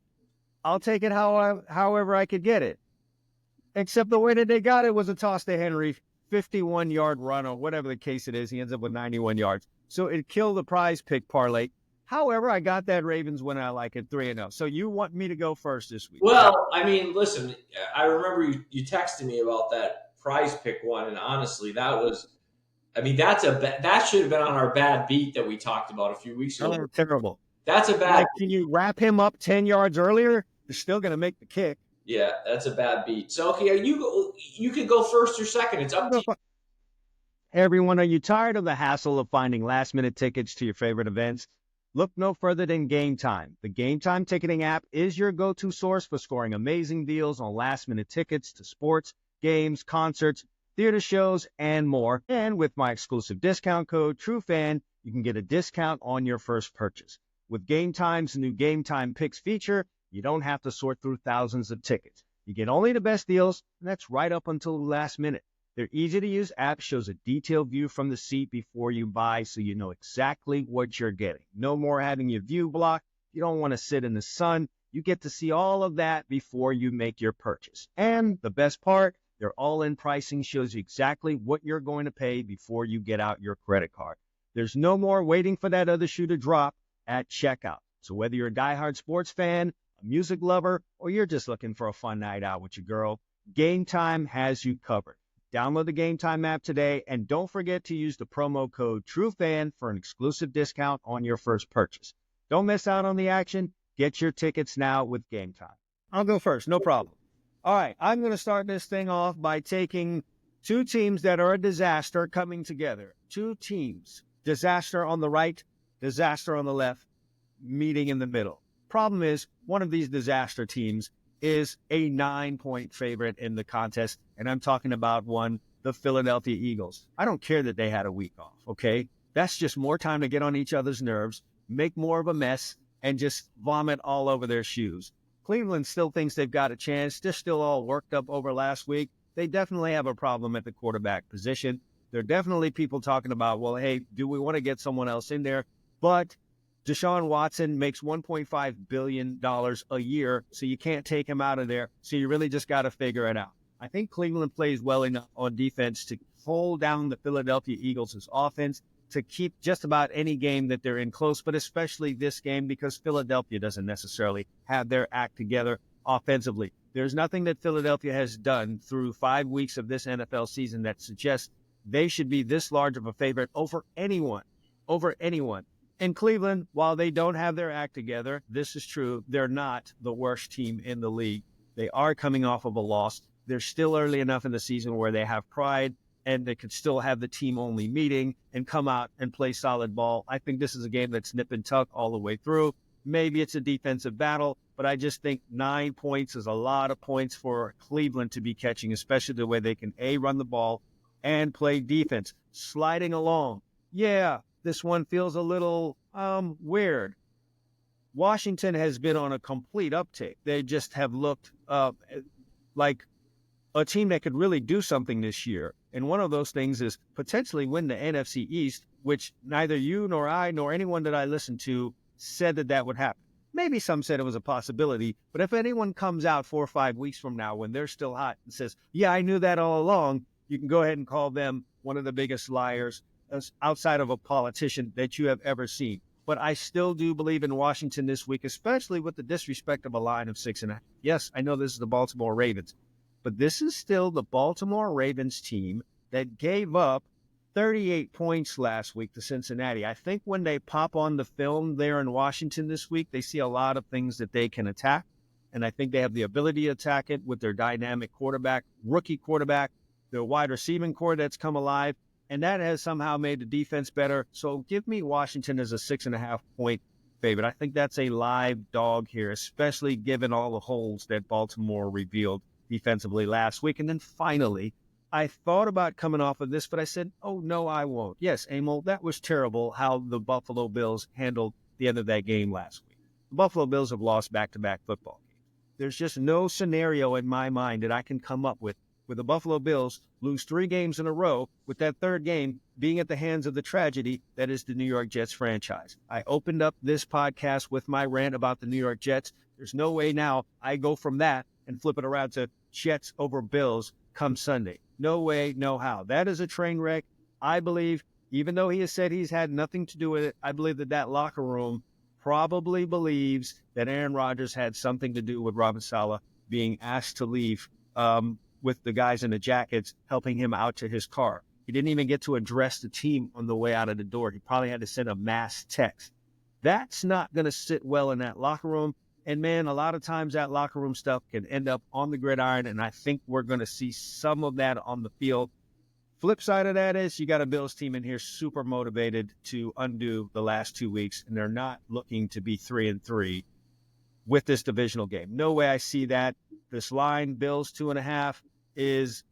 I'll take it however I could get it. Except the way that they got it was a toss to Henry, 51-yard run or whatever the case it is. He ends up with 91 yards. So it killed the prize pick parlay. However, I got that Ravens win. I like it 3-0. So you want me to go first this week? Well, I mean, listen, I remember you texted me about that prize pick one, and honestly, that was I mean, that should have been on our bad beat that we talked about a few weeks ago. Oh, terrible. That's a bad. Like, can you wrap him up 10 yards earlier? They're still going to make the kick. Yeah, that's a bad beat. So, okay, you can go first or second. It's up to you. Hey, everyone, are you tired of the hassle of finding last-minute tickets to your favorite events? Look no further than Game Time. The Game Time ticketing app is your go-to source for scoring amazing deals on last-minute tickets to sports, games, concerts, theater shows, and more. And with my exclusive discount code, TrueFan, you can get a discount on your first purchase. With Game Time's new Game Time Picks feature, you don't have to sort through thousands of tickets. You get only the best deals, and that's right up until the last minute. Their easy-to-use app shows a detailed view from the seat before you buy, so you know exactly what you're getting. No more having your view blocked. You don't want to sit in the sun. You get to see all of that before you make your purchase. And the best part, their all-in pricing shows you exactly what you're going to pay before you get out your credit card. There's no more waiting for that other shoe to drop at checkout. So whether you're a diehard sports fan, a music lover, or you're just looking for a fun night out with your girl, Game Time has you covered. Download the Game Time app today, and don't forget to use the promo code TrueFan for an exclusive discount on your first purchase. Don't miss out on the action. Get your tickets now with Game Time. I'll go first, no problem. All right, I'm going to start this thing off by taking two teams that are a disaster coming together. Two teams, disaster on the right, disaster on the left, meeting in the middle. Problem is, one of these disaster teams is a 9-point favorite in the contest, and I'm talking about the Philadelphia Eagles. I don't care that they had a week off, okay? That's just more time to get on each other's nerves, make more of a mess, and just vomit all over their shoes. Cleveland still thinks they've got a chance. They're still all worked up over last week. They definitely have a problem at the quarterback position. There are definitely people talking about, well, hey, do we want to get someone else in there? But Deshaun Watson makes $1.5 billion a year, so you can't take him out of there. So you really just got to figure it out. I think Cleveland plays well enough on defense to hold down the Philadelphia Eagles' offense to keep just about any game that they're in close, but especially this game because Philadelphia doesn't necessarily have their act together offensively. There's nothing that Philadelphia has done through 5 weeks of this NFL season that suggests they should be this large of a favorite over anyone. In Cleveland, while they don't have their act together, this is true, they're not the worst team in the league. They are coming off of a loss. They're still early enough in the season where they have pride and they could still have the team-only meeting and come out and play solid ball. I think this is a game that's nip and tuck all the way through. Maybe it's a defensive battle, but I just think 9 points is a lot of points for Cleveland to be catching, especially the way they can, A, run the ball and play defense. Sliding along. Yeah, this one feels a little weird. Washington has been on a complete uptick. They just have looked like a team that could really do something this year. And one of those things is potentially win the NFC East, which neither you nor I nor anyone that I listened to said that would happen. Maybe some said it was a possibility, but if anyone comes out 4 or 5 weeks from now when they're still hot and says, yeah, I knew that all along, you can go ahead and call them one of the biggest liars outside of a politician that you have ever seen. But I still do believe in Washington this week, especially with the disrespect of a line of 6.5. Yes, I know this is the Baltimore Ravens, but this is still the Baltimore Ravens team that gave up 38 points last week to Cincinnati. I think when they pop on the film there in Washington this week, they see a lot of things that they can attack. And I think they have the ability to attack it with their dynamic quarterback, rookie quarterback, their wide receiving core that's come alive. And that has somehow made the defense better. So give me Washington as a 6.5-point favorite. I think that's a live dog here, especially given all the holes that Baltimore revealed defensively last week. And then finally, I thought about coming off of this, but I said, oh, no, I won't. Yes, Amal, that was terrible how the Buffalo Bills handled the end of that game last week. The Buffalo Bills have lost back-to-back football games. There's just no scenario in my mind that I can come up with where the Buffalo Bills lose 3 games in a row, with that third game being at the hands of the tragedy that is the New York Jets franchise. I opened up this podcast with my rant about the New York Jets. There's no way now I go from that and flip it around to Jets over Bills come Sunday. No way, no how. That is a train wreck. I believe, even though he has said he's had nothing to do with it, I believe that locker room probably believes that Aaron Rodgers had something to do with Robert Saleh being asked to leave with the guys in the jackets helping him out to his car. He didn't even get to address the team on the way out of the door. He probably had to send a mass text. That's not going to sit well in that locker room. And man, a lot of times that locker room stuff can end up on the gridiron. And I think we're going to see some of that on the field. Flip side of that is you got a Bills team in here super motivated to undo the last 2 weeks. And they're not looking to be 3-3 with this divisional game. No way I see that. This line, Bills 2.5, is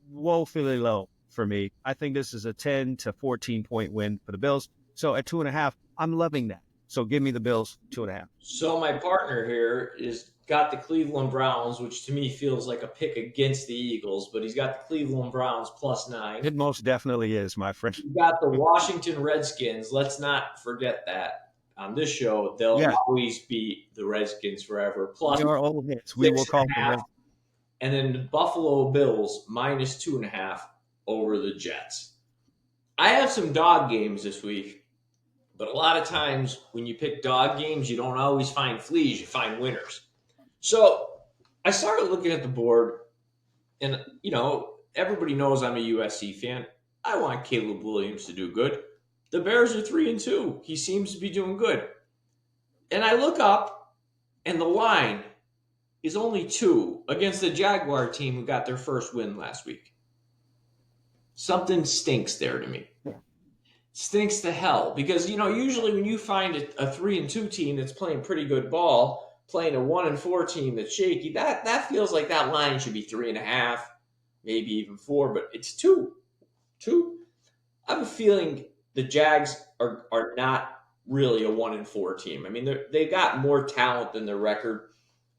woefully low for me. I think this is a 10 to 14 point win for the Bills. So at 2.5, I'm loving that. So give me the Bills 2.5. So my partner here is got the Cleveland Browns, which to me feels like a pick against the Eagles, but he's got the Cleveland Browns +9. It most definitely is, my friend. He's got the Washington Redskins. Let's not forget that on this show, they'll always be the Redskins forever. Plus, we are old hits. We will call them. And then the Buffalo Bills -2.5 over the Jets. I have some dog games this week, but a lot of times when you pick dog games, you don't always find fleas, you find winners. So I started looking at the board, and, everybody knows I'm a USC fan. I want Caleb Williams to do good. The Bears are 3-2. He seems to be doing good. And I look up, and the line is only 2 against the Jaguar team who got their first win last week. Something stinks there to me. Stinks to hell. Because, usually when you find a 3-2 team that's playing pretty good ball, playing a 1-4 team that's shaky, that feels like that line should be 3.5, maybe even 4, but it's 2. 2. I have a feeling the Jags are not really a 1-4 team. I mean, they got more talent than their record.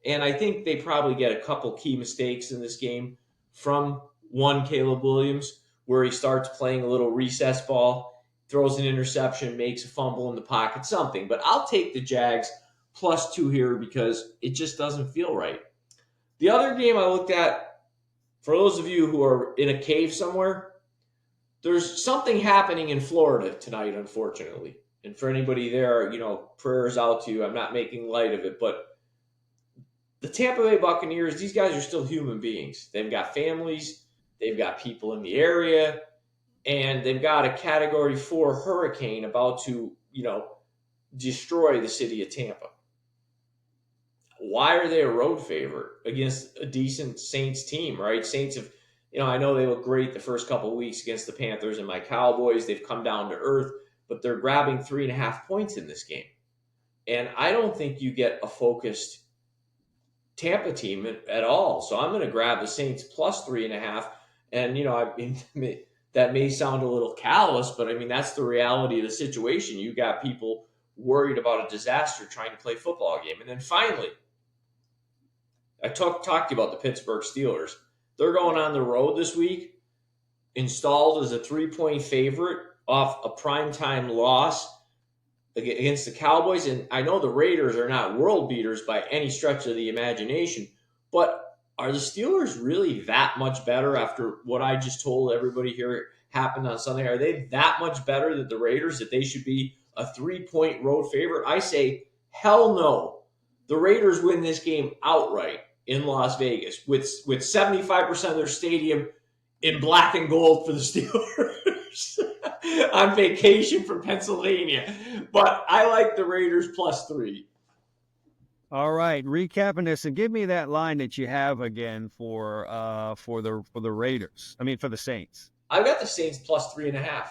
And I think they probably get a couple key mistakes in this game from one Caleb Williams, where he starts playing a little recess ball, throws an interception, makes a fumble in the pocket, something. But I'll take the Jags +2 here because it just doesn't feel right. The other game I looked at, for those of you who are in a cave somewhere, there's something happening in Florida tonight, unfortunately. And for anybody there, prayers out to you. I'm not making light of it, but the Tampa Bay Buccaneers, these guys are still human beings. They've got families, they've got people in the area, and they've got a Category 4 hurricane about to, destroy the city of Tampa. Why are they a road favorite against a decent Saints team, right? Saints have, I know they look great the first couple of weeks against the Panthers and my Cowboys. They've come down to earth, but they're grabbing 3.5 points in this game. And I don't think you get a focused Tampa team at all. So I'm going to grab the Saints +3.5. And, that may sound a little callous, but that's the reality of the situation. You got people worried about a disaster trying to play a football game. And then finally, I talked to you about the Pittsburgh Steelers. They're going on the road this week, installed as a 3-point favorite off a primetime loss against the Cowboys. And I know the Raiders are not world beaters by any stretch of the imagination, but are the Steelers really that much better after what I just told everybody here happened on Sunday? Are they that much better than the Raiders that they should be a 3-point road favorite? I say, hell no. The Raiders win this game outright in Las Vegas with 75% of their stadium in black and gold for the Steelers on vacation from Pennsylvania. But I like the Raiders +3. All right, recapping this, and give me that line that you have again for the Raiders. For the Saints. I've got the Saints +3.5.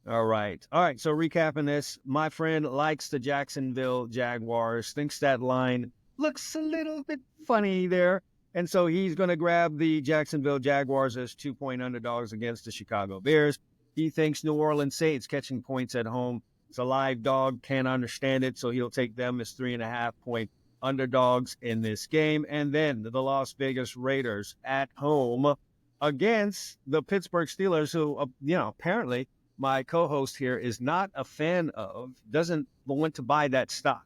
All right. So recapping this, my friend likes the Jacksonville Jaguars. Thinks that line looks a little bit funny there, and so he's going to grab the Jacksonville Jaguars as 2-point underdogs against the Chicago Bears. He thinks New Orleans Saints catching points at home. It's a live dog, can't understand it, so he'll take them as 3.5-point underdogs in this game. And then the Las Vegas Raiders at home against the Pittsburgh Steelers, who, apparently my co-host here is not a fan of, doesn't want to buy that stock.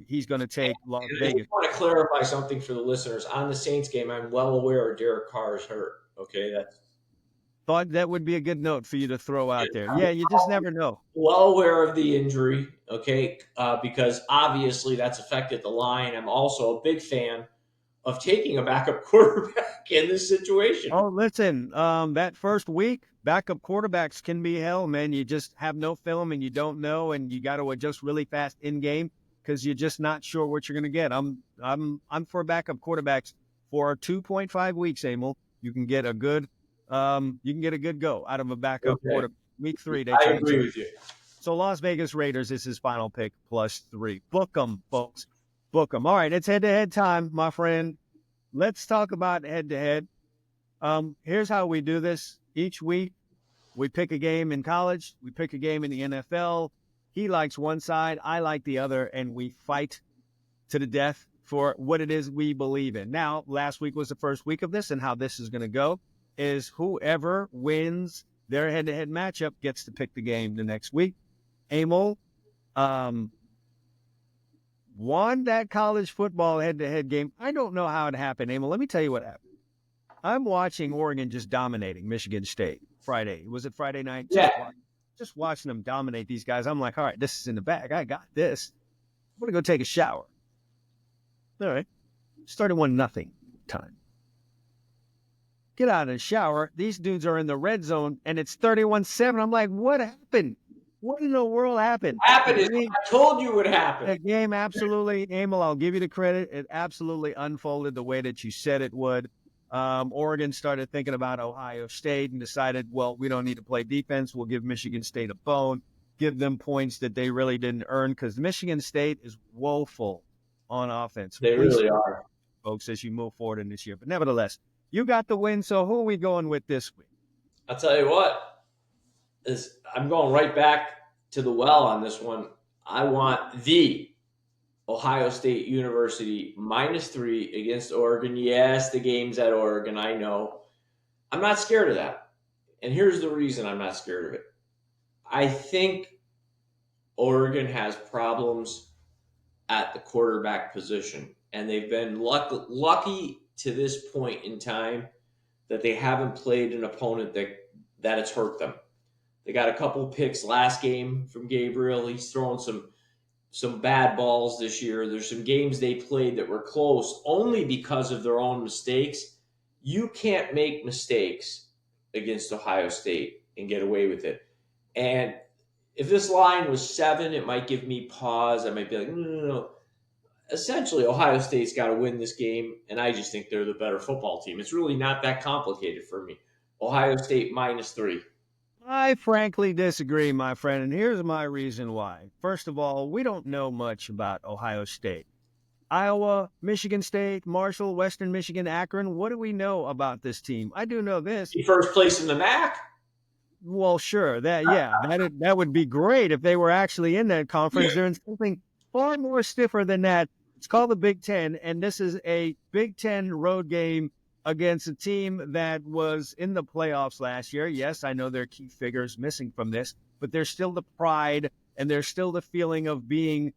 He's going to take Las Vegas. I just want to clarify something for the listeners. On the Saints game, I'm well aware Derek Carr is hurt. Okay, thought that would be a good note for you to throw out there. Yeah, you just never know. Well aware of the injury, okay, because obviously that's affected the line. I'm also a big fan of taking a backup quarterback in this situation. Oh, listen, that first week, backup quarterbacks can be hell, man. You just have no film and you don't know, and you got to adjust really fast in game because you're just not sure what you're going to get. I'm for backup quarterbacks for 2.5 weeks, Amal. You can get a good go out of a backup quarterback. Week 3, they I change agree it. with you. So Las Vegas Raiders is his final pick, +3. Book them, folks. Book them. All right, it's head-to-head time, my friend. Let's talk about head-to-head. Here's how we do this. Each week, we pick a game in college. We pick a game in the NFL. He likes one side. I like the other. And we fight to the death for what it is we believe in. Now, last week was the first week of this, and how this is going to go is whoever wins their head-to-head matchup gets to pick the game the next week. Amal won that college football head-to-head game. I don't know how it happened, Amal. Let me tell you what happened. I'm watching Oregon just dominating Michigan State Friday. Was it Friday night? Yeah. Just watching them dominate these guys. I'm like, all right, this is in the bag. I got this. I'm going to go take a shower. All right. Started 1-0 time. Get out of the shower. These dudes are in the red zone, and it's 31-7. I'm like, what happened? What in the world happened? I told you would happen. The game absolutely, Amal, I'll give you the credit. It absolutely unfolded the way that you said it would. Oregon started thinking about Ohio State and decided, well, we don't need to play defense. We'll give Michigan State a bone, give them points that they really didn't earn because Michigan State is woeful on offense. They really are. Folks, as you move forward in this year. But nevertheless, you got the win. So who are we going with this week? I'll tell you what, I'm going right back to the well on this one. I want the Ohio State University -3 against Oregon. Yes, the game's at Oregon, I know. I'm not scared of that. And here's the reason I'm not scared of it. I think Oregon has problems at the quarterback position. And they've been lucky to this point in time that they haven't played an opponent that it's hurt them. They got a couple picks last game from Gabriel. He's throwing some bad balls this year. There's some games they played that were close only because of their own mistakes. You can't make mistakes against Ohio State and get away with it. And if this line was 7, it might give me pause. I might be like, no. Essentially, Ohio State's got to win this game, and I just think they're the better football team. It's really not that complicated for me. Ohio State -3. I frankly disagree, my friend, and here's my reason why. First of all, we don't know much about Ohio State. Iowa, Michigan State, Marshall, Western Michigan, Akron, what do we know about this team? I do know this. First place in the MAC? Well, sure. That would be great if they were actually in that conference. They're in something far more stiffer than that. It's called the Big Ten, and this is a Big Ten road game against a team that was in the playoffs last year. Yes, I know there are key figures missing from this, but there's still the pride and there's still the feeling of being,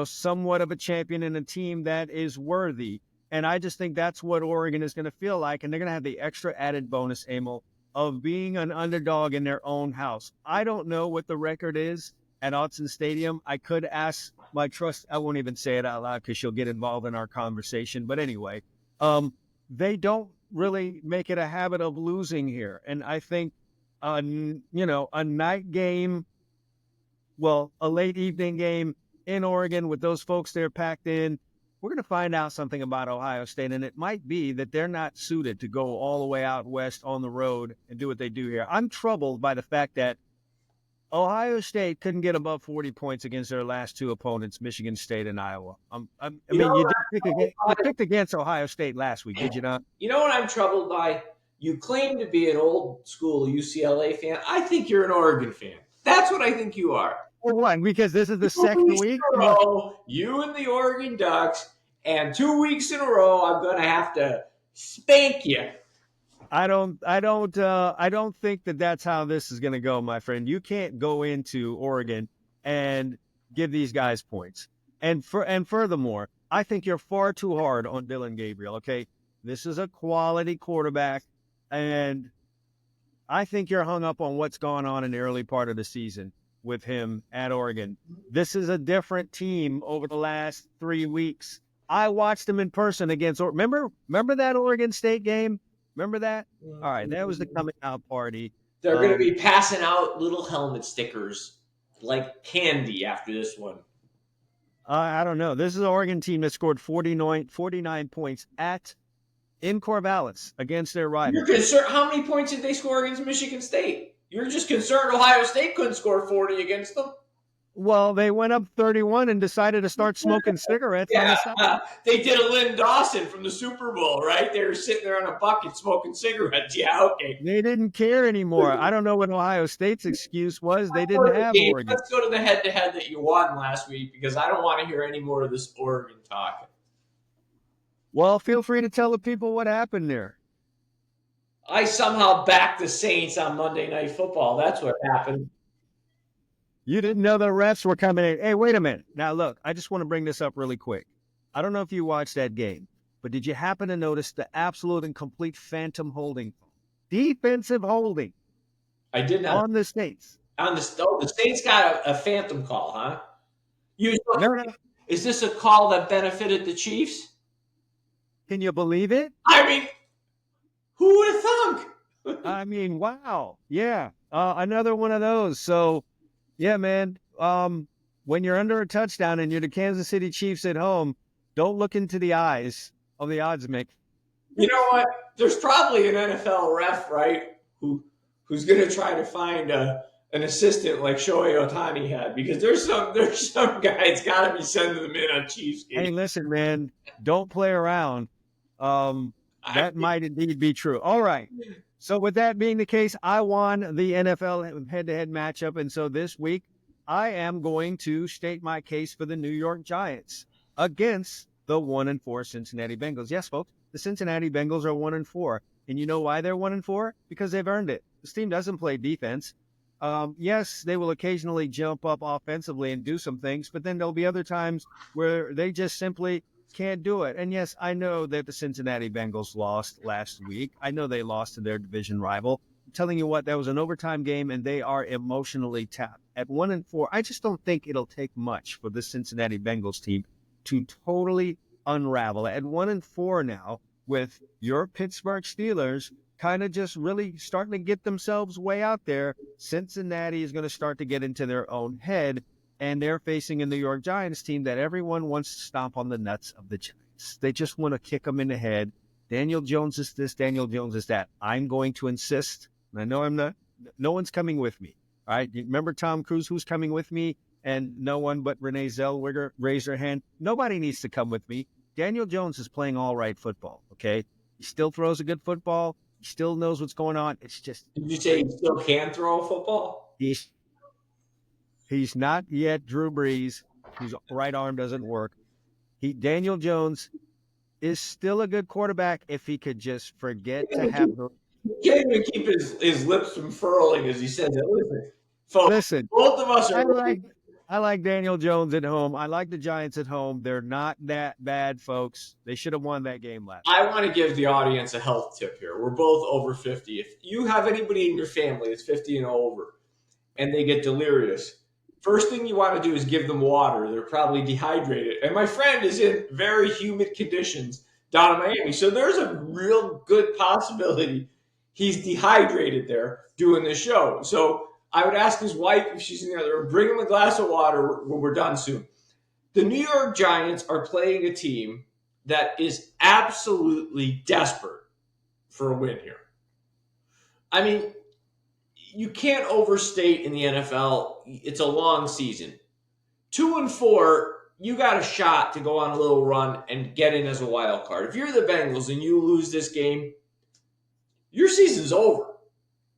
somewhat of a champion in a team that is worthy. And I just think that's what Oregon is going to feel like. And they're going to have the extra added bonus, Amal, of being an underdog in their own house. I don't know what the record is at Autzen Stadium. I could ask my trust. I won't even say it out loud because she'll get involved in our conversation. But anyway, they don't really make it a habit of losing here. And I think, a night game, a late evening game in Oregon with those folks there packed in, we're going to find out something about Ohio State. And it might be that they're not suited to go all the way out west on the road and do what they do here. I'm troubled by the fact that Ohio State couldn't get above 40 points against their last two opponents, Michigan State and Iowa. You picked against Ohio State last week, did you not? You know what I'm troubled by? You claim to be an old school UCLA fan. I think you're an Oregon fan. That's what I think you are. For one, because this is the second week. You and the Oregon Ducks, and 2 weeks in a row, I'm going to have to spank you. I don't think that that's how this is going to go, my friend. You can't go into Oregon and give these guys points. And furthermore, I think you're far too hard on Dylan Gabriel. Okay, this is a quality quarterback, and I think you're hung up on what's gone on in the early part of the season with him at Oregon. This is a different team over the last 3 weeks. I watched them in person against. Remember that Oregon State game? Remember that? All right, that was the coming out party. They're going to be passing out little helmet stickers like candy after this one. I don't know. This is an Oregon team that scored 49 points in Corvallis against their rival. You're concerned. How many points did they score against Michigan State? You're just concerned Ohio State couldn't score 40 against them? Well, they went up 31 and decided to start smoking cigarettes on the side. They did a Lynn Dawson from the Super Bowl, right? They were sitting there on a bucket smoking cigarettes. Yeah, okay. They didn't care anymore. I don't know what Ohio State's excuse was. They didn't have Oregon. Let's go to the head-to-head that you won last week because I don't want to hear any more of this Oregon talk. Well, feel free to tell the people what happened there. I somehow backed the Saints on Monday Night Football. That's what happened. You didn't know the refs were coming in. Hey, wait a minute. Now, look, I just want to bring this up really quick. I don't know if you watched that game, but did you happen to notice the absolute and complete phantom holding? Defensive holding. I did not. On the Saints. The Saints got a phantom call, huh? No. Is this a call that benefited the Chiefs? Can you believe it? I mean, who would have thunk? I mean, wow. Yeah. Another one of those. So, yeah, man, when you're under a touchdown and you're the Kansas City Chiefs at home, don't look into the eyes of the odds maker. You know what? There's probably an NFL ref, right, who's going to try to find an assistant like Shohei Ohtani had because there's some guys got to be sending them in on Chiefs games. Hey, listen, man, don't play around. That might indeed be true. All right. So with that being the case, I won the NFL head-to-head matchup. And so this week, I am going to state my case for the New York Giants against the 1-4 Cincinnati Bengals. Yes, folks, the Cincinnati Bengals are 1-4. And you know why they're 1-4? Because they've earned it. This team doesn't play defense. Yes, they will occasionally jump up offensively and do some things, but then there'll be other times where they just simply can't do it. And yes, I know that the Cincinnati Bengals lost last week. I know they lost to their division rival. I'm telling you what, that was an overtime game, and they are emotionally tapped. At 1-4, I just don't think it'll take much for the Cincinnati Bengals team to totally unravel. At 1-4 now, with your Pittsburgh Steelers kind of just really starting to get themselves way out there, Cincinnati is going to start to get into their own head. And they're facing a New York Giants team that everyone wants to stomp on the nuts of the Giants. They just want to kick them in the head. Daniel Jones is this, Daniel Jones is that. I'm going to insist, and I know I'm not, no one's coming with me. All right, you remember Tom Cruise, who's coming with me? And no one but Renee Zellweger raised her hand. Nobody needs to come with me. Daniel Jones is playing all right football, okay? He still throws a good football. He still knows what's going on. It's just... Did you say he still can throw a football? He's not yet Drew Brees, whose right arm doesn't work. Daniel Jones is still a good quarterback if he could just forget to have the... He can't even keep his lips from furling as he says it. Listen, folks, listen, both of us are... I like Daniel Jones at home. I like the Giants at home. They're not that bad, folks. They should have won that game last I want to give the audience a health tip here. We're both over 50. If you have anybody in your family that's 50 and over and they get delirious, first thing you want to do is give them water. They're probably dehydrated. And my friend is in very humid conditions down in Miami. So there's a real good possibility he's dehydrated there doing the show. So I would ask his wife if she's in the other room, bring him a glass of water when we're done soon. The New York Giants are playing a team that is absolutely desperate for a win here. I mean, you can't overstate in the NFL. It's a long season. 2-4, you got a shot to go on a little run and get in as a wild card. If you're the Bengals and you lose this game, your season's over.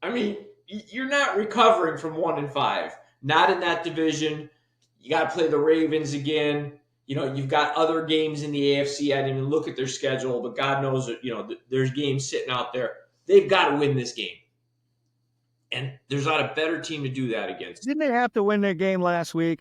I mean, you're not recovering from 1-5. Not in that division. You got to play the Ravens again. You know, you've got other games in the AFC. I didn't even look at their schedule, but God knows, you know, there's games sitting out there. They've got to win this game. And there's not a better team to do that against. Didn't they have to win their game last week?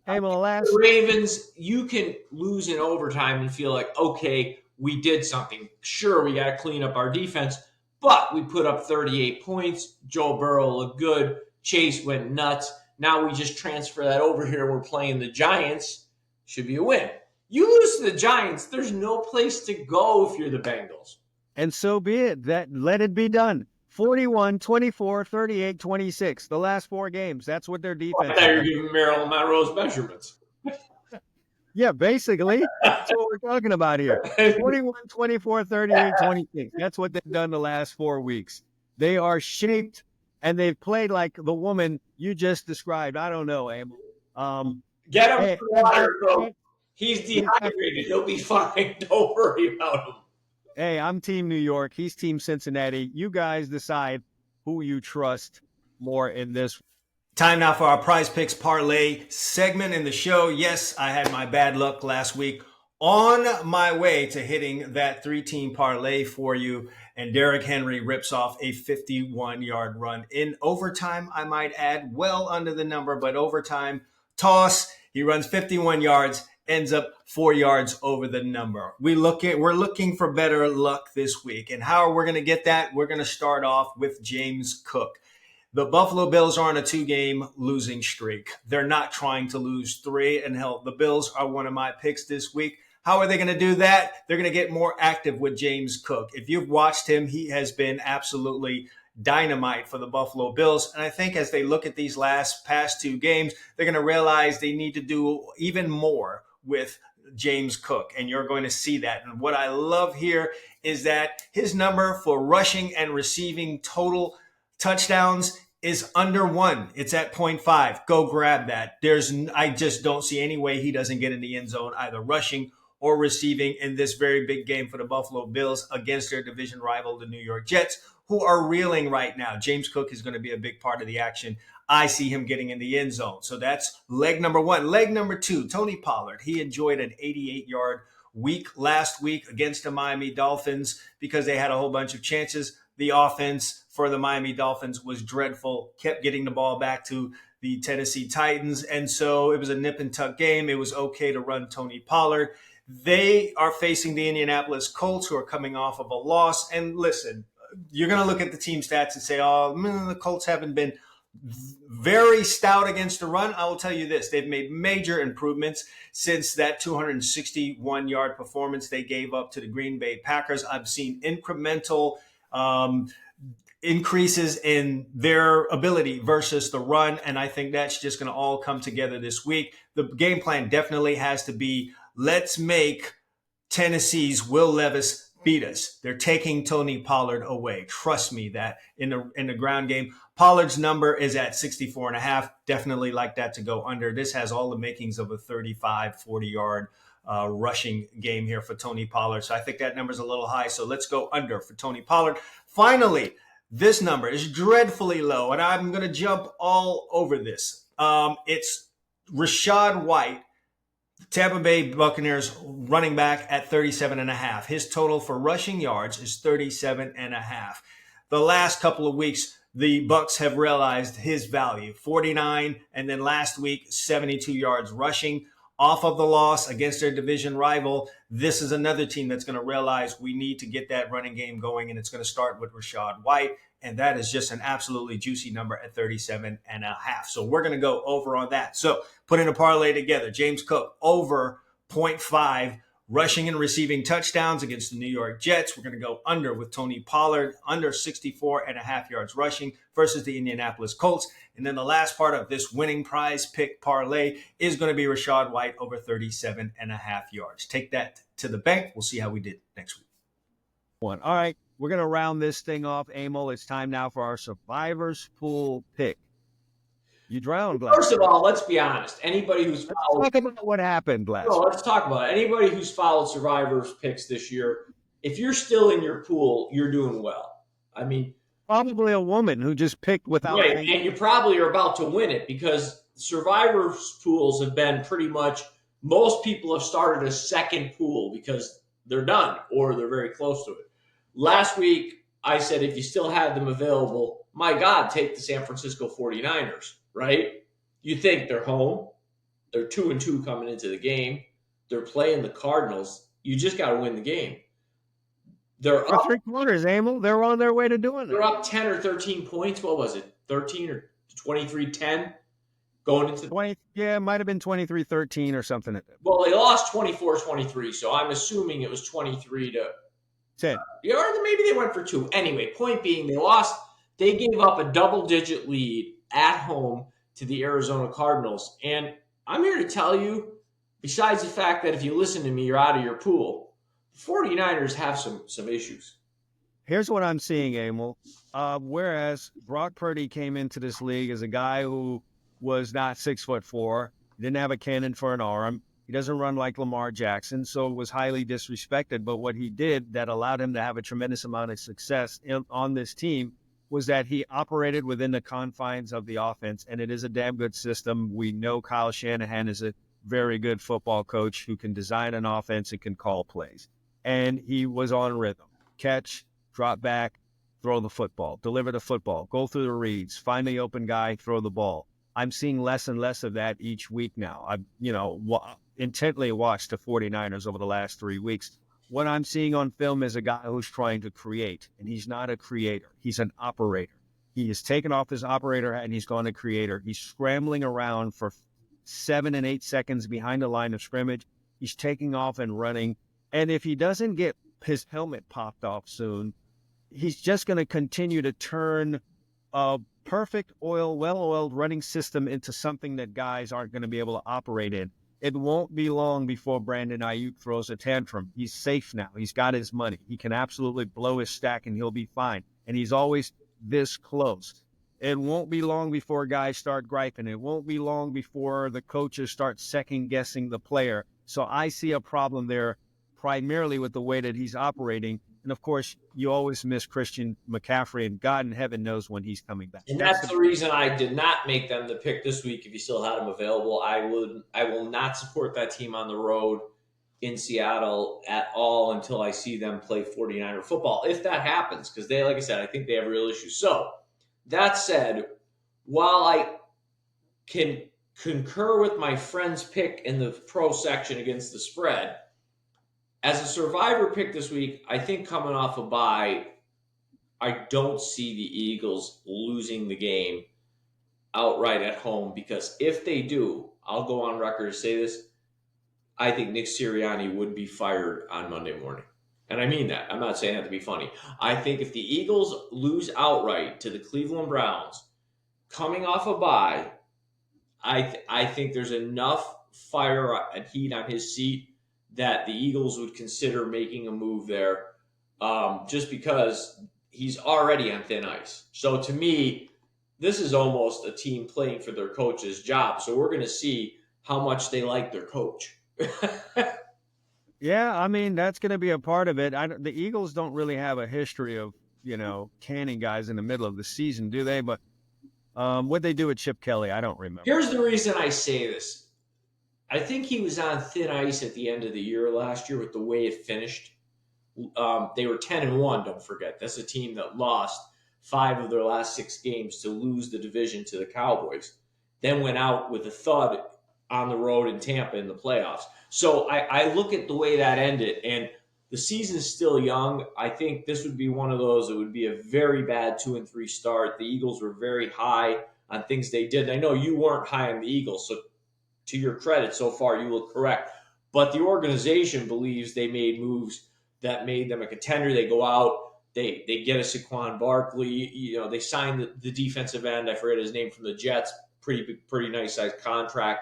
Hey, well, the Ravens, you can lose in overtime and feel like, okay, we did something. Sure, we got to clean up our defense, but we put up 38 points. Joe Burrow looked good. Chase went nuts. Now we just transfer that over here. We're playing the Giants. Should be a win. You lose to the Giants, there's no place to go if you're the Bengals. And so be it. Let it be done. 41, 24, 38, 26. The last 4 games. That's what their defense I thought you were giving Marilyn Monroe's measurements. Yeah, basically. That's what we're talking about here. 41, 24, 38, 26. That's what they've done the last 4 weeks. They are shaped, and they've played like the woman you just described. I don't know, Amal. Get him some water, bro. He's dehydrated. He'll be fine. Don't worry about him. Hey, I'm Team New York. He's Team Cincinnati. You guys decide who you trust more in this. Time now for our Prize Picks Parlay segment in the show. Yes, I had my bad luck last week. On my way to hitting that 3-team parlay for you, and Derrick Henry rips off a 51-yard run in overtime, I might add, well under the number, but overtime toss. He runs 51 yards, ends up 4 yards over the number. We're looking for better luck this week. And how are we going to get that? We're going to start off with James Cook. The Buffalo Bills are on a 2-game losing streak. They're not trying to lose 3. And hell, the Bills are one of my picks this week. How are they going to do that? They're going to get more active with James Cook. If you've watched him, he has been absolutely dynamite for the Buffalo Bills. And I think as they look at these past 2 games, they're going to realize they need to do even more with James Cook. And you're going to see that. And what I love here is that his number for rushing and receiving total touchdowns is under 1. It's at 0.5. Go grab that. I just don't see any way he doesn't get in the end zone, either rushing or receiving in this very big game for the Buffalo Bills against their division rival, the New York Jets, who are reeling right now. James Cook is going to be a big part of the action. I see him getting in the end zone. So that's leg number 1. Leg number 2, Tony Pollard. He enjoyed an 88-yard week last week against the Miami Dolphins because they had a whole bunch of chances. The offense for the Miami Dolphins was dreadful, kept getting the ball back to the Tennessee Titans. And so it was a nip and tuck game. It was okay to run Tony Pollard. They are facing the Indianapolis Colts, who are coming off of a loss. And listen, you're going to look at the team stats and say, oh, the Colts haven't been very stout against the run. I will tell you this. They've made major improvements since that 261-yard performance they gave up to the Green Bay Packers. I've seen incremental increases in their ability versus the run, and I think that's just going to all come together this week. The game plan definitely has to be, let's make Tennessee's Will Levis beat us. They're taking Tony Pollard away. Trust me that in the ground game. Pollard's number is at 64.5. Definitely like that to go under. This has all the makings of a 35, 40-yard rushing game here for Tony Pollard. So I think that number is a little high. So let's go under for Tony Pollard. Finally, this number is dreadfully low, and I'm going to jump all over this. It's Rachaad White, Tampa Bay Buccaneers running back at 37.5. His total for rushing yards is 37.5. The last couple of weeks, the Bucs have realized his value, 49, and then last week, 72 yards rushing. Off of the loss against their division rival, this is another team that's going to realize we need to get that running game going, and it's going to start with Rachaad White, and that is just an absolutely juicy number at 37.5. So we're going to go over on that. So putting a parlay together, James Cook over 0.5 rushing and receiving touchdowns against the New York Jets. We're going to go under with Tony Pollard, under 64.5 yards rushing versus the Indianapolis Colts. And then the last part of this winning prize pick parlay is going to be Rachaad White over 37.5 yards. Take that to the bank. We'll see how we did next week. All right, we're going to round this thing off, Amal. It's time now for our Survivors Pool pick. You drowned, Blaz. First of all, let's be honest. Anybody who's followed, talk about what happened, Blaz. No, let's talk about it. Anybody who's followed Survivors picks this year, if you're still in your pool, you're doing well. I mean, probably a woman who just picked without. Right, and you probably are about to win it because Survivors pools have been pretty much. Most people have started a second pool because they're done or they're very close to it. Last week, I said if you still had them available, my God, take the San Francisco 49ers. Right? You think they're home. They're 2-2 coming into the game. They're playing the Cardinals. You just got to win the game. They're up 3 quarters, Amal. They're on their way to doing it. They're up 10 or 13 points. What was it? 13 or 23-10? going into 20, yeah, it might have been 23-13 or something. Well, they lost 24-23, so I'm assuming it was 23 to 10. or maybe they went for 2. Anyway, point being, they gave up a double-digit lead at home to the Arizona Cardinals. And I'm here to tell you, besides the fact that if you listen to me, you're out of your pool, the 49ers have some issues. Here's what I'm seeing, Amal. Whereas Brock Purdy came into this league as a guy who was not 6'4", didn't have a cannon for an arm. He doesn't run like Lamar Jackson, so was highly disrespected. But what he did that allowed him to have a tremendous amount of success on this team was that he operated within the confines of the offense, and it is a damn good system. We know Kyle Shanahan is a very good football coach who can design an offense and can call plays. And he was on rhythm. Catch, drop back, throw the football, deliver the football, go through the reads, find the open guy, throw the ball. I'm seeing less and less of that each week now. I've, intently watched the 49ers over the last 3 weeks. What I'm seeing on film is a guy who's trying to create, and he's not a creator. He's an operator. He has taken off his operator hat and he's gone to creator. He's scrambling around for 7 and 8 seconds behind the line of scrimmage. He's taking off and running. And if he doesn't get his helmet popped off soon, he's just going to continue to turn a perfect well-oiled running system into something that guys aren't going to be able to operate in. It won't be long before Brandon Ayuk throws a tantrum. He's safe now. He's got his money. He can absolutely blow his stack and he'll be fine. And he's always this close. It won't be long before guys start griping. It won't be long before the coaches start second-guessing the player. So I see a problem there primarily with the way that he's operating. And, of course, you always miss Christian McCaffrey, and God in heaven knows when he's coming back. And that's the reason I did not make them the pick this week if you still had him available. I will not support that team on the road in Seattle at all until I see them play 49er football, if that happens, because they, like I said, I think they have real issues. So, that said, while I can concur with my friend's pick in the pro section against the spread, as a survivor pick this week, I think coming off a bye, I don't see the Eagles losing the game outright at home, because if they do, I'll go on record to say this, I think Nick Sirianni would be fired on Monday morning. And I mean that. I'm not saying that to be funny. I think if the Eagles lose outright to the Cleveland Browns, coming off a bye, I think there's enough fire and heat on his seat that the Eagles would consider making a move there, just because he's already on thin ice. So to me, this is almost a team playing for their coach's job. So we're going to see how much they like their coach. Yeah, I mean, that's going to be a part of it. The Eagles don't really have a history of, canning guys in the middle of the season, do they? But what they do with Chip Kelly, I don't remember. Here's the reason I say this. I think he was on thin ice at the end of the year last year with the way it finished. They were 10-1, don't forget. That's a team that lost 5 of their last 6 games to lose the division to the Cowboys. Then went out with a thud on the road in Tampa in the playoffs. So I look at the way that ended, and the season's still young. I think this would be one of those that would be a very bad 2-3 start. The Eagles were very high on things they did. And I know you weren't high on the Eagles, so to your credit, so far you look correct. But the organization believes they made moves that made them a contender. They go out, they get a Saquon Barkley. They signed the defensive end. I forget his name, from the Jets. Pretty nice sized contract.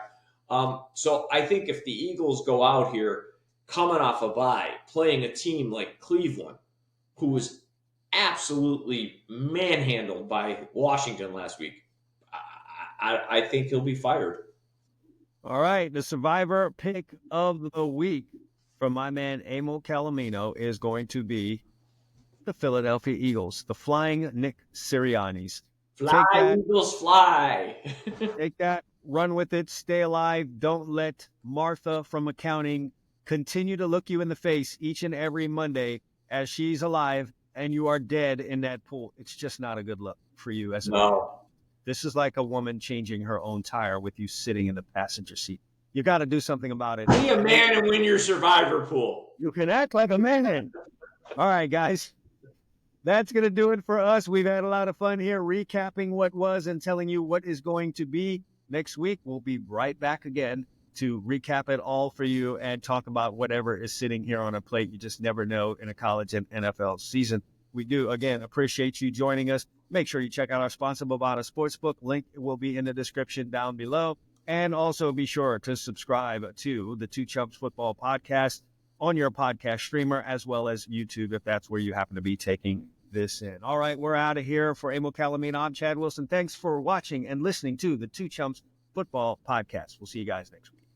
So I think if the Eagles go out here coming off a bye, playing a team like Cleveland, who was absolutely manhandled by Washington last week, I think he'll be fired. All right, the survivor pick of the week from my man Amal Calamino is going to be the Philadelphia Eagles, the Flying Nick Siriannis. Fly, Eagles, fly. Take that, run with it, stay alive. Don't let Martha from accounting continue to look you in the face each and every Monday as she's alive and you are dead in that pool. It's just not a good look for you as a man. This is like a woman changing her own tire with you sitting in the passenger seat. You got to do something about it. Be a man and win your survivor pool. You can act like a man. All right, guys. That's going to do it for us. We've had a lot of fun here recapping what was and telling you what is going to be. next week, we'll be right back again to recap it all for you and talk about whatever is sitting here on a plate. You just never know in a college and NFL season. We do, again, appreciate you joining us. Make sure you check out our sponsor, Bovada Sportsbook. Link will be in the description down below. And also be sure to subscribe to the Two Chumps Football Podcast on your podcast streamer, as well as YouTube, if that's where you happen to be taking this in. All right, we're out of here. For Amal, Calamino, I'm Chad Wilson. Thanks for watching and listening to the Two Chumps Football Podcast. We'll see you guys next week.